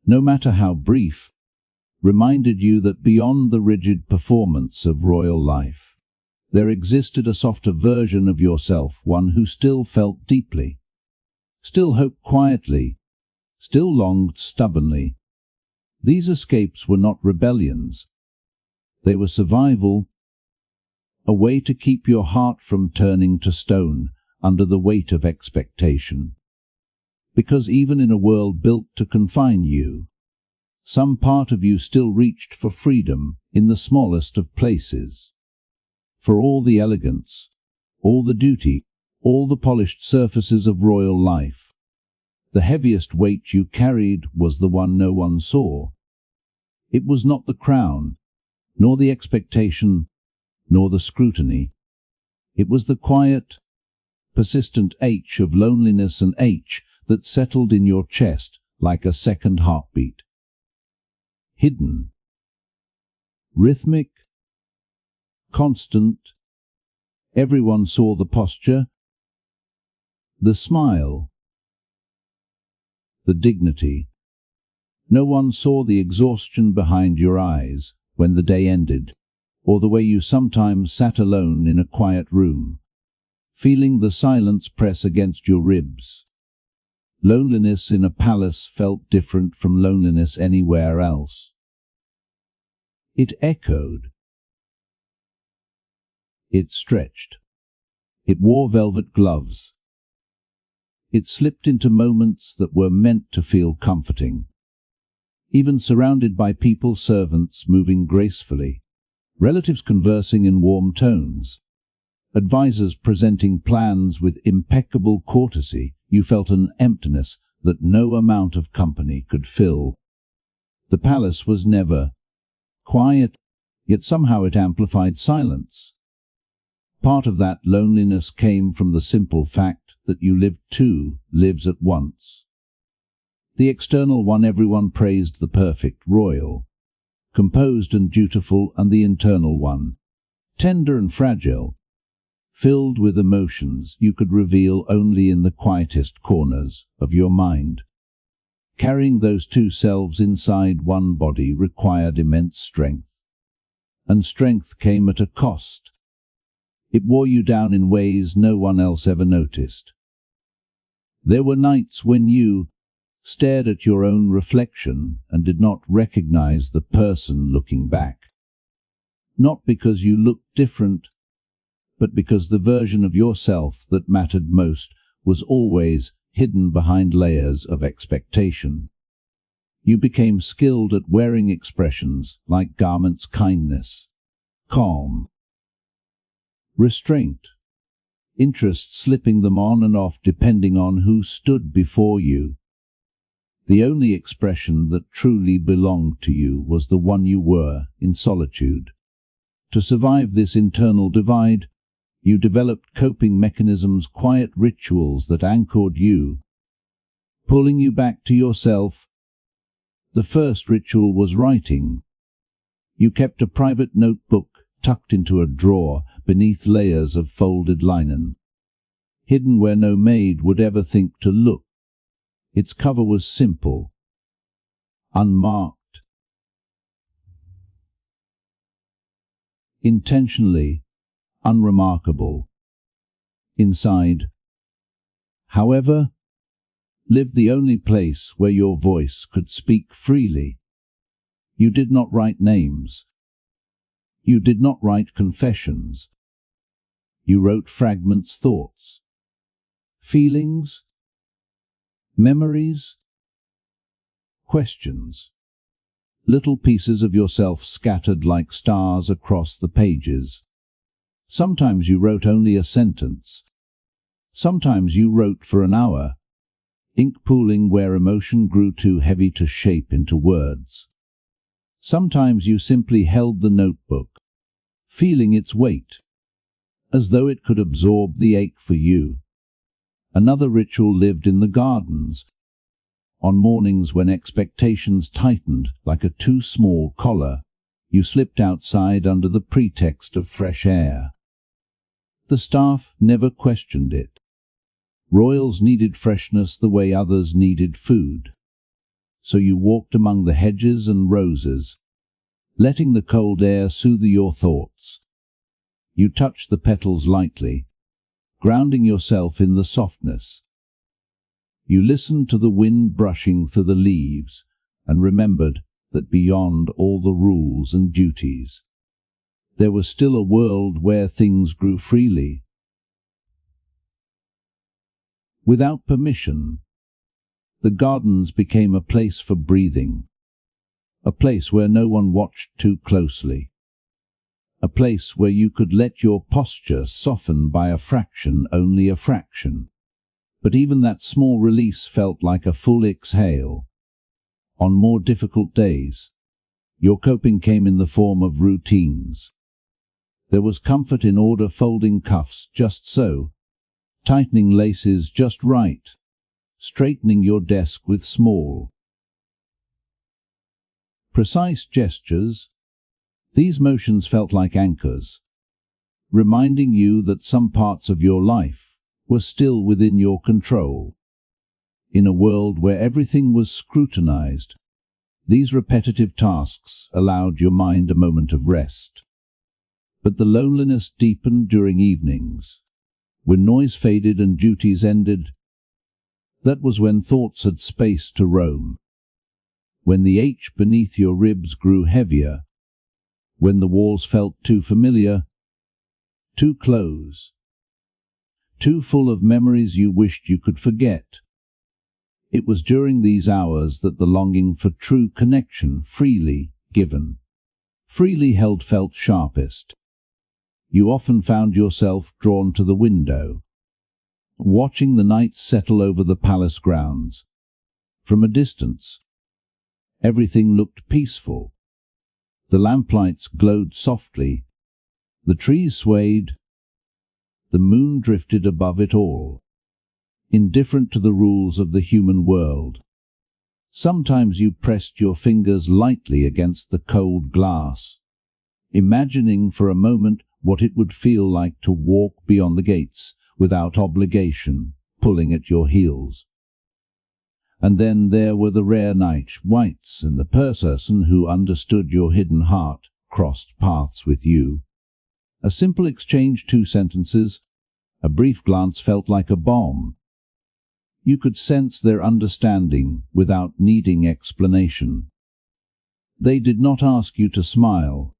no matter how brief, reminded you that beyond the rigid performance of royal life, there existed a softer version of yourself, one who still felt deeply, still hoped quietly, still longed stubbornly. These escapes were not rebellions. They were survival, a way to keep your heart from turning to stone under the weight of expectation. Because even in a world built to confine you, some part of you still reached for freedom in the smallest of places. For all the elegance, all the duty, all the polished surfaces of royal life, the heaviest weight you carried was the one no one saw. It was not the crown, nor the expectation, nor the scrutiny. It was the quiet, persistent H of loneliness, an H that settled in your chest like a second heartbeat. Hidden, rhythmic, constant. Everyone saw the posture, the smile, the dignity. No one saw the exhaustion behind your eyes when the day ended, or the way you sometimes sat alone in a quiet room, feeling the silence press against your ribs. Loneliness in a palace felt different from loneliness anywhere else. It echoed. It stretched. It wore velvet gloves. It slipped into moments that were meant to feel comforting. Even surrounded by people, servants moving gracefully, relatives conversing in warm tones, advisors presenting plans with impeccable courtesy, you felt an emptiness that no amount of company could fill. The palace was never quiet, yet somehow it amplified silence. Part of that loneliness came from the simple fact that you lived two lives at once. The external one, everyone praised, the perfect, royal, composed and dutiful, and the internal one, tender and fragile, filled with emotions you could reveal only in the quietest corners of your mind. Carrying those two selves inside one body required immense strength, and strength came at a cost. It wore you down in ways no one else ever noticed. There were nights when you stared at your own reflection and did not recognize the person looking back. Not because you looked different, but because the version of yourself that mattered most was always hidden behind layers of expectation. You became skilled at wearing expressions like garments: kindness, calm, restraint, interest, slipping them on and off depending on who stood before you. The only expression that truly belonged to you was the one you were in solitude. To survive this internal divide, you developed coping mechanisms, quiet rituals that anchored you, pulling you back to yourself. The first ritual was writing. You kept a private notebook tucked into a drawer beneath layers of folded linen, hidden where no maid would ever think to look. Its cover was simple, unmarked. intentionally, unremarkable. Inside, however, lived the only place where your voice could speak freely. You did not write names. You did not write confessions. You wrote fragments, thoughts, feelings, memories, questions. Little pieces of yourself scattered like stars across the pages. Sometimes you wrote only a sentence. Sometimes you wrote for an hour, ink pooling where emotion grew too heavy to shape into words. Sometimes you simply held the notebook, feeling its weight, as though it could absorb the ache for you. Another ritual lived in the gardens. On mornings when expectations tightened like a too small collar, you slipped outside under the pretext of fresh air. The staff never questioned it. Royals needed freshness the way others needed food. So you walked among the hedges and roses, letting the cold air soothe your thoughts. You touched the petals lightly, grounding yourself in the softness. You listened to the wind brushing through the leaves and remembered that beyond all the rules and duties, there was still a world where things grew freely. Without permission, the gardens became a place for breathing, a place where no one watched too closely, a place where you could let your posture soften by a fraction, only a fraction. But even that small release felt like a full exhale. On more difficult days, your coping came in the form of routines. There was comfort in order, folding cuffs just so, tightening laces just right, straightening your desk with small, precise gestures. These motions felt like anchors, reminding you that some parts of your life were still within your control. In a world where everything was scrutinized, these repetitive tasks allowed your mind a moment of rest. But the loneliness deepened during evenings, when noise faded and duties ended. That was when thoughts had space to roam, when the ache beneath your ribs grew heavier, when the walls felt too familiar, too close, too full of memories you wished you could forget. It was during these hours that the longing for true connection, freely given, freely held, felt sharpest. You often found yourself drawn to the window, watching the night settle over the palace grounds. From a distance, everything looked peaceful. The lamplights glowed softly, the trees swayed, the moon drifted above it all, indifferent to the rules of the human world. Sometimes you pressed your fingers lightly against the cold glass, imagining for a moment what it would feel like to walk beyond the gates without obligation, pulling at your heels. And then there were the rare night whites, and the person who understood your hidden heart crossed paths with you. A simple exchange, 2 sentences, a brief glance felt like a bomb. You could sense their understanding without needing explanation. They did not ask you to smile.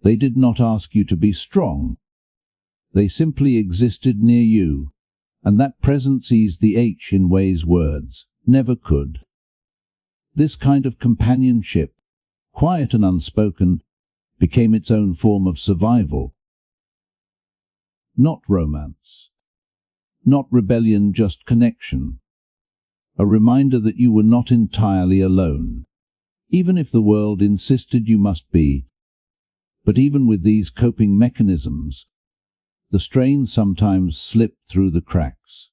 They did not ask you to be strong. They simply existed near you, and that presence eased the ache in ways words never could. This kind of companionship, quiet and unspoken, became its own form of survival. Not romance, not rebellion, just connection. A reminder that you were not entirely alone, even if the world insisted you must be. But even with these coping mechanisms, the strain sometimes slipped through the cracks.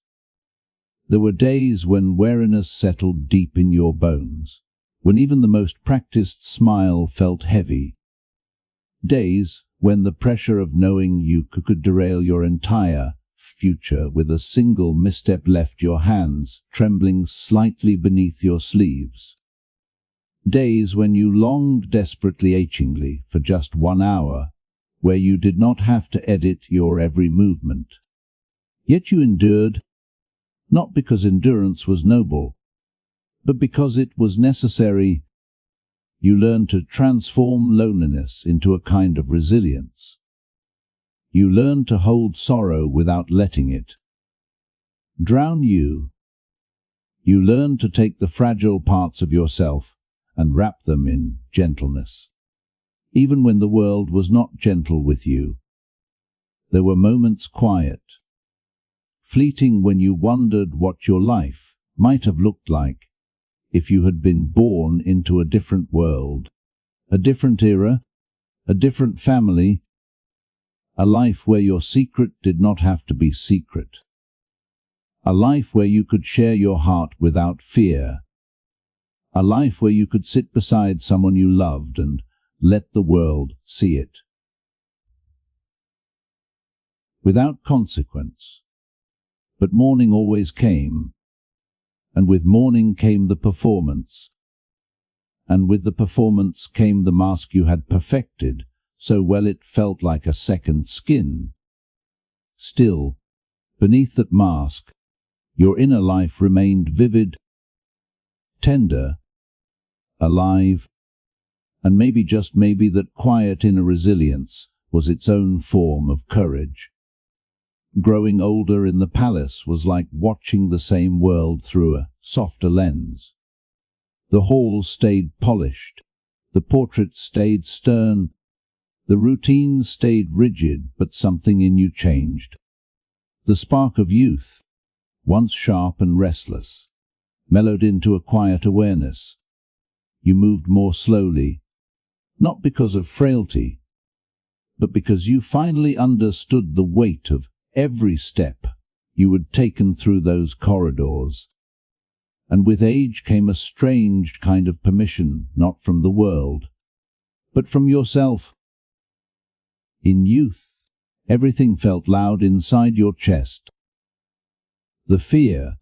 There were days when weariness settled deep in your bones, when even the most practiced smile felt heavy. Days when the pressure of knowing you could derail your entire future with a single misstep left your hands trembling slightly beneath your sleeves. Days when you longed desperately, achingly, for just 1 hour, where you did not have to edit your every movement. Yet you endured, not because endurance was noble, but because it was necessary. You learned to transform loneliness into a kind of resilience. You learned to hold sorrow without letting it drown you. You learned to take the fragile parts of yourself and wrap them in gentleness. Even when the world was not gentle with you, there were moments quiet, fleeting, when you wondered what your life might have looked like if you had been born into a different world, a different era, a different family, a life where your secret did not have to be secret, a life where you could share your heart without fear, a life where you could sit beside someone you loved and let the world see it without consequence. But morning always came, and with morning came the performance, and with the performance came the mask you had perfected so well it felt like a second skin. Still, beneath that mask, your inner life remained vivid, tender, alive, and maybe, just maybe, that quiet inner resilience was its own form of courage. Growing older in the palace was like watching the same world through a softer lens. The halls stayed polished, the portraits stayed stern, the routine stayed rigid, but something in you changed. The spark of youth, once sharp and restless, mellowed into a quiet awareness. You moved more slowly, not because of frailty, but because you finally understood the weight of every step you had taken through those corridors. And with age came a strange kind of permission, not from the world, but from yourself. In youth, everything felt loud inside your chest. The fear,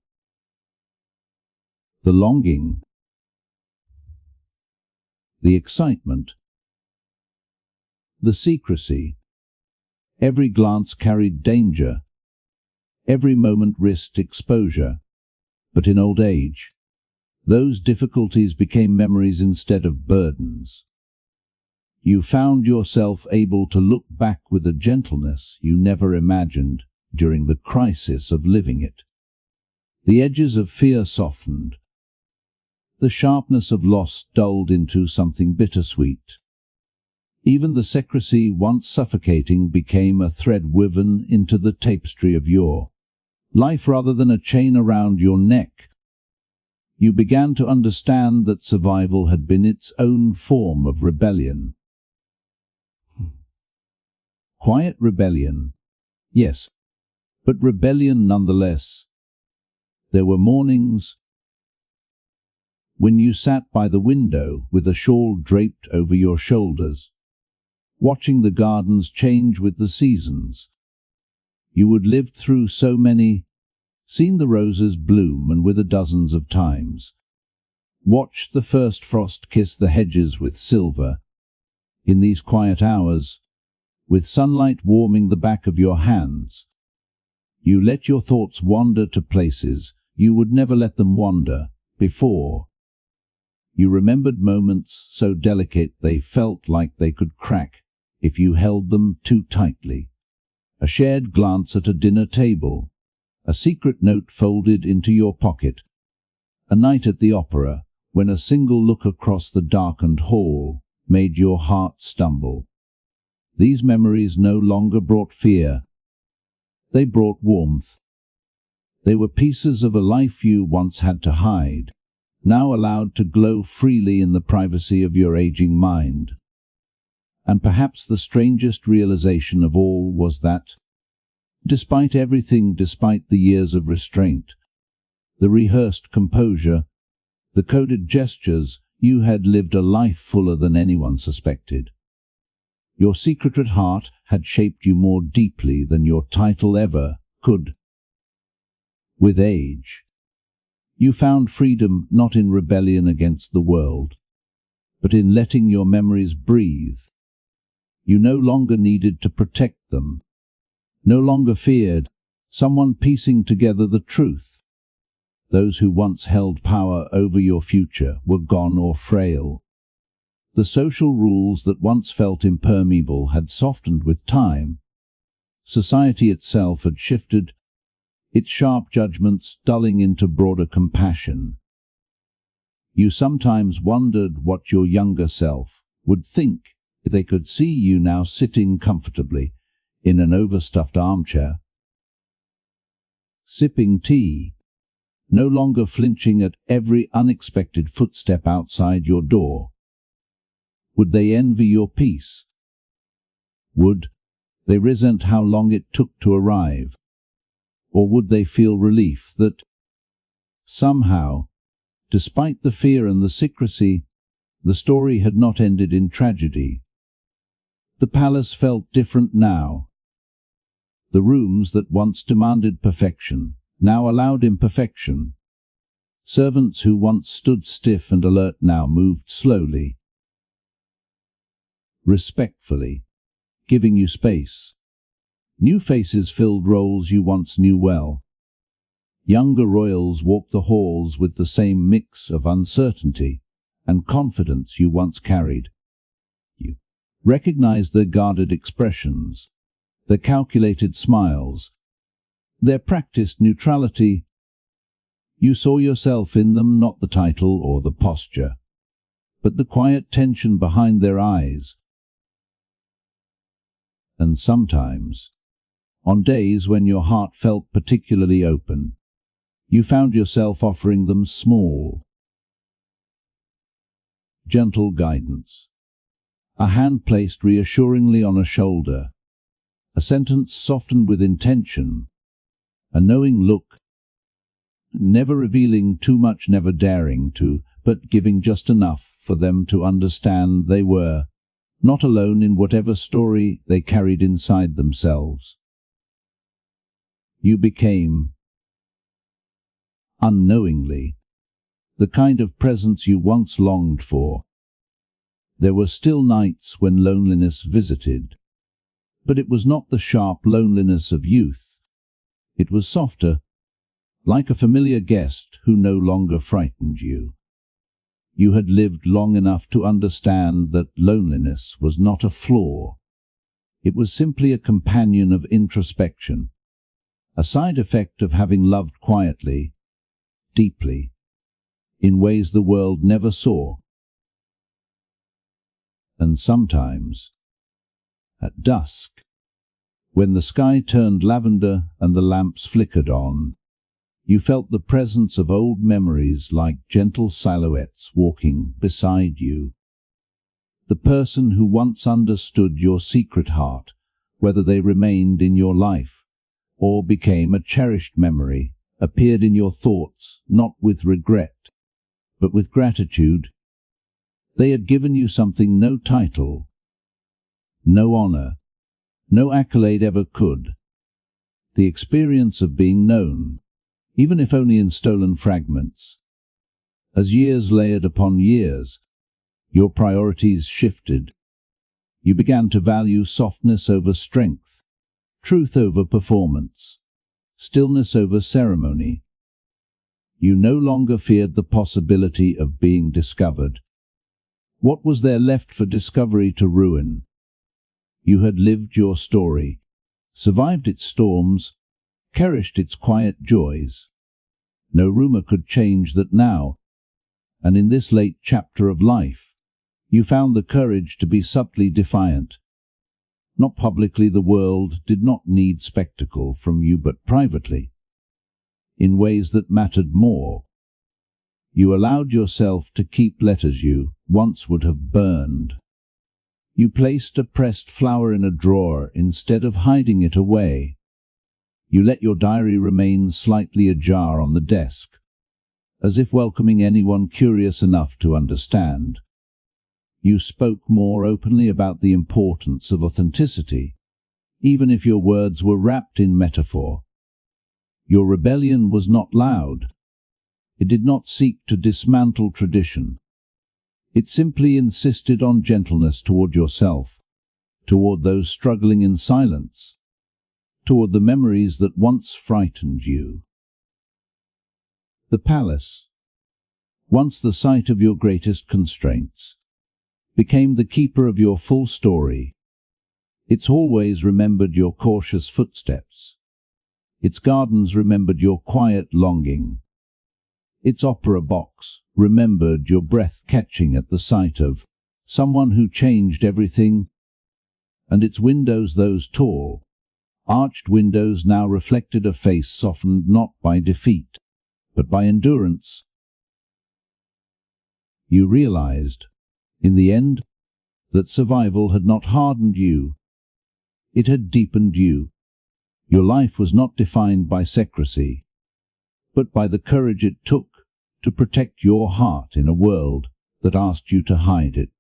the longing, the excitement, the secrecy. Every glance carried danger, every moment risked exposure. But in old age, those difficulties became memories instead of burdens. You found yourself able to look back with a gentleness you never imagined during the crisis of living it. The edges of fear softened, the sharpness of loss dulled into something bittersweet. Even the secrecy, once suffocating, became a thread woven into the tapestry of your life rather than a chain around your neck. You began to understand that survival had been its own form of rebellion. Quiet rebellion, yes, but rebellion nonetheless. There were mornings when you sat by the window with a shawl draped over your shoulders, watching the gardens change with the seasons. You had lived through so many, seen the roses bloom and wither dozens of times, watched the first frost kiss the hedges with silver. In these quiet hours, with sunlight warming the back of your hands, you let your thoughts wander to places you would never let them wander before. You remembered moments so delicate they felt like they could crack if you held them too tightly. A shared glance at a dinner table, a secret note folded into your pocket, a night at the opera when a single look across the darkened hall made your heart stumble. These memories no longer brought fear. They brought warmth. They were pieces of a life you once had to hide, now allowed to glow freely in the privacy of your aging mind. And perhaps the strangest realization of all was that, despite everything, despite the years of restraint, the rehearsed composure, the coded gestures, you had lived a life fuller than anyone suspected. Your secret heart had shaped you more deeply than your title ever could. With age, you found freedom not in rebellion against the world, but in letting your memories breathe. You no longer needed to protect them, no longer feared someone piecing together the truth. Those who once held power over your future were gone or frail. The social rules that once felt impermeable had softened with time. Society itself had shifted, its sharp judgments dulling into broader compassion. You sometimes wondered what your younger self would think if they could see you now sitting comfortably in an overstuffed armchair, sipping tea, no longer flinching at every unexpected footstep outside your door. Would they envy your peace? Would they resent how long it took to arrive? Or would they feel relief that, somehow, despite the fear and the secrecy, the story had not ended in tragedy? The palace felt different now. The rooms that once demanded perfection now allowed imperfection. Servants who once stood stiff and alert now moved slowly, respectfully, giving you space. New faces filled roles you once knew well. Younger royals walked the halls with the same mix of uncertainty and confidence you once carried. You recognized their guarded expressions, their calculated smiles, their practiced neutrality. You saw yourself in them, not the title or the posture, but the quiet tension behind their eyes. And sometimes, on days when your heart felt particularly open, you found yourself offering them small, gentle guidance. A hand placed reassuringly on a shoulder, a sentence softened with intention, a knowing look, never revealing too much, never daring to, but giving just enough for them to understand they were not alone in whatever story they carried inside themselves. You became, unknowingly, the kind of presence you once longed for. There were still nights when loneliness visited, but it was not the sharp loneliness of youth. It was softer, like a familiar guest who no longer frightened you. You had lived long enough to understand that loneliness was not a flaw. It was simply a companion of introspection, a side effect of having loved quietly, deeply, in ways the world never saw. And sometimes, at dusk, when the sky turned lavender and the lamps flickered on, you felt the presence of old memories like gentle silhouettes walking beside you. The person who once understood your secret heart, whether they remained in your life or became a cherished memory, appeared in your thoughts, not with regret, but with gratitude. They had given you something no title, no honor, no accolade ever could. The experience of being known, even if only in stolen fragments. As years layered upon years, your priorities shifted. You began to value softness over strength, truth over performance, stillness over ceremony. You no longer feared the possibility of being discovered. What was there left for discovery to ruin? You had lived your story, survived its storms, cherished its quiet joys. No rumor could change that now, and in this late chapter of life, you found the courage to be subtly defiant. Not publicly, the world did not need spectacle from you, but privately, in ways that mattered more. You allowed yourself to keep letters you once would have burned. You placed a pressed flower in a drawer instead of hiding it away. You let your diary remain slightly ajar on the desk, as if welcoming anyone curious enough to understand. You spoke more openly about the importance of authenticity, even if your words were wrapped in metaphor. Your rebellion was not loud. It did not seek to dismantle tradition. It simply insisted on gentleness toward yourself, toward those struggling in silence, toward the memories that once frightened you. The palace, once the site of your greatest constraints, became the keeper of your full story. Its hallways remembered your cautious footsteps. Its gardens remembered your quiet longing. Its opera box remembered your breath catching at the sight of someone who changed everything. And its windows, those tall, arched windows, now reflected a face softened not by defeat, but by endurance. You realized, in the end, that survival had not hardened you. It had deepened you. Your life was not defined by secrecy, but by the courage it took to protect your heart in a world that asked you to hide it.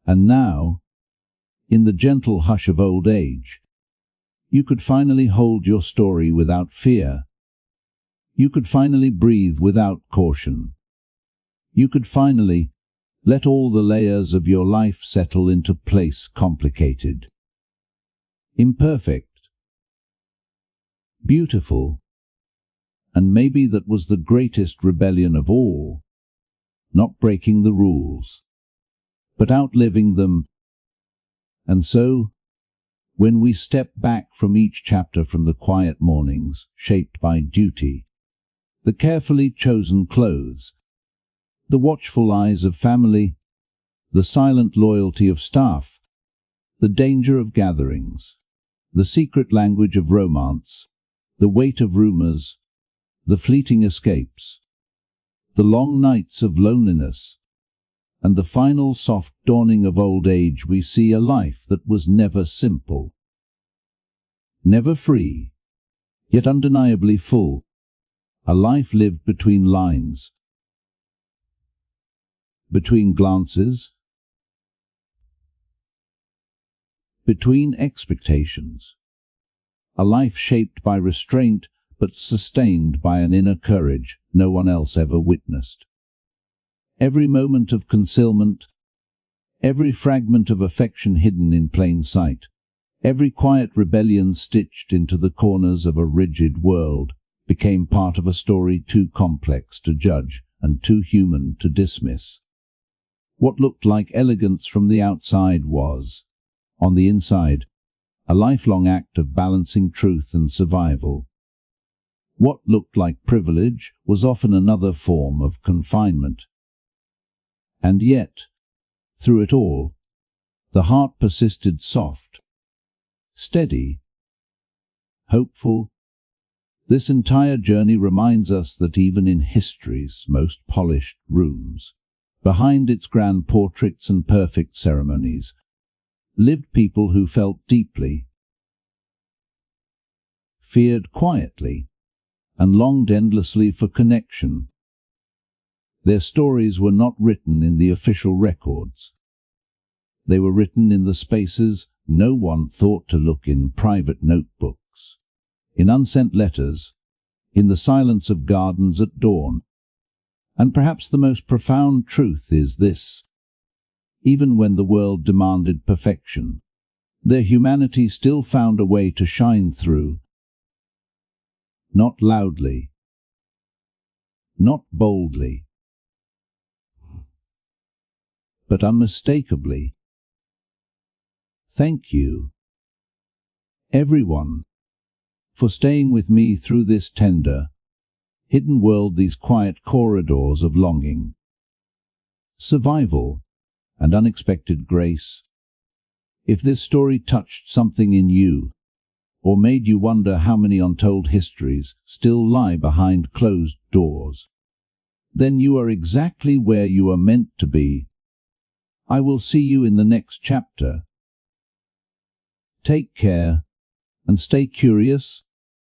And now, in the gentle hush of old age, you could finally hold your story without fear. You could finally breathe without caution. You could finally let all the layers of your life settle into place, complicated, imperfect, beautiful, and maybe that was the greatest rebellion of all, not breaking the rules, but outliving them. And so, when we step back from each chapter, from the quiet mornings shaped by duty, the carefully chosen clothes, the watchful eyes of family, the silent loyalty of staff, the danger of gatherings, the secret language of romance, the weight of rumors, the fleeting escapes, the long nights of loneliness, and the final soft dawning of old age, we see a life that was never simple, never free, yet undeniably full, a life lived between lines, between glances, between expectations, a life shaped by restraint but sustained by an inner courage no one else ever witnessed. Every moment of concealment, every fragment of affection hidden in plain sight, every quiet rebellion stitched into the corners of a rigid world, became part of a story too complex to judge and too human to dismiss. What looked like elegance from the outside was, on the inside, a lifelong act of balancing truth and survival. What looked like privilege was often another form of confinement. And yet, through it all, the heart persisted soft, steady, hopeful. This entire journey reminds us that even in history's most polished rooms, behind its grand portraits and perfect ceremonies, lived people who felt deeply, feared quietly, and longed endlessly for connection. Their stories were not written in the official records. They were written in the spaces no one thought to look, in private notebooks, in unsent letters, in the silence of gardens at dawn. And perhaps the most profound truth is this: even when the world demanded perfection, their humanity still found a way to shine through. Not loudly, not boldly, but unmistakably. Thank you, everyone, for staying with me through this tender, hidden world, these quiet corridors of longing, survival, and unexpected grace. If this story touched something in you, or made you wonder how many untold histories still lie behind closed doors, then you are exactly where you are meant to be. I will see you in the next chapter. Take care, and stay curious.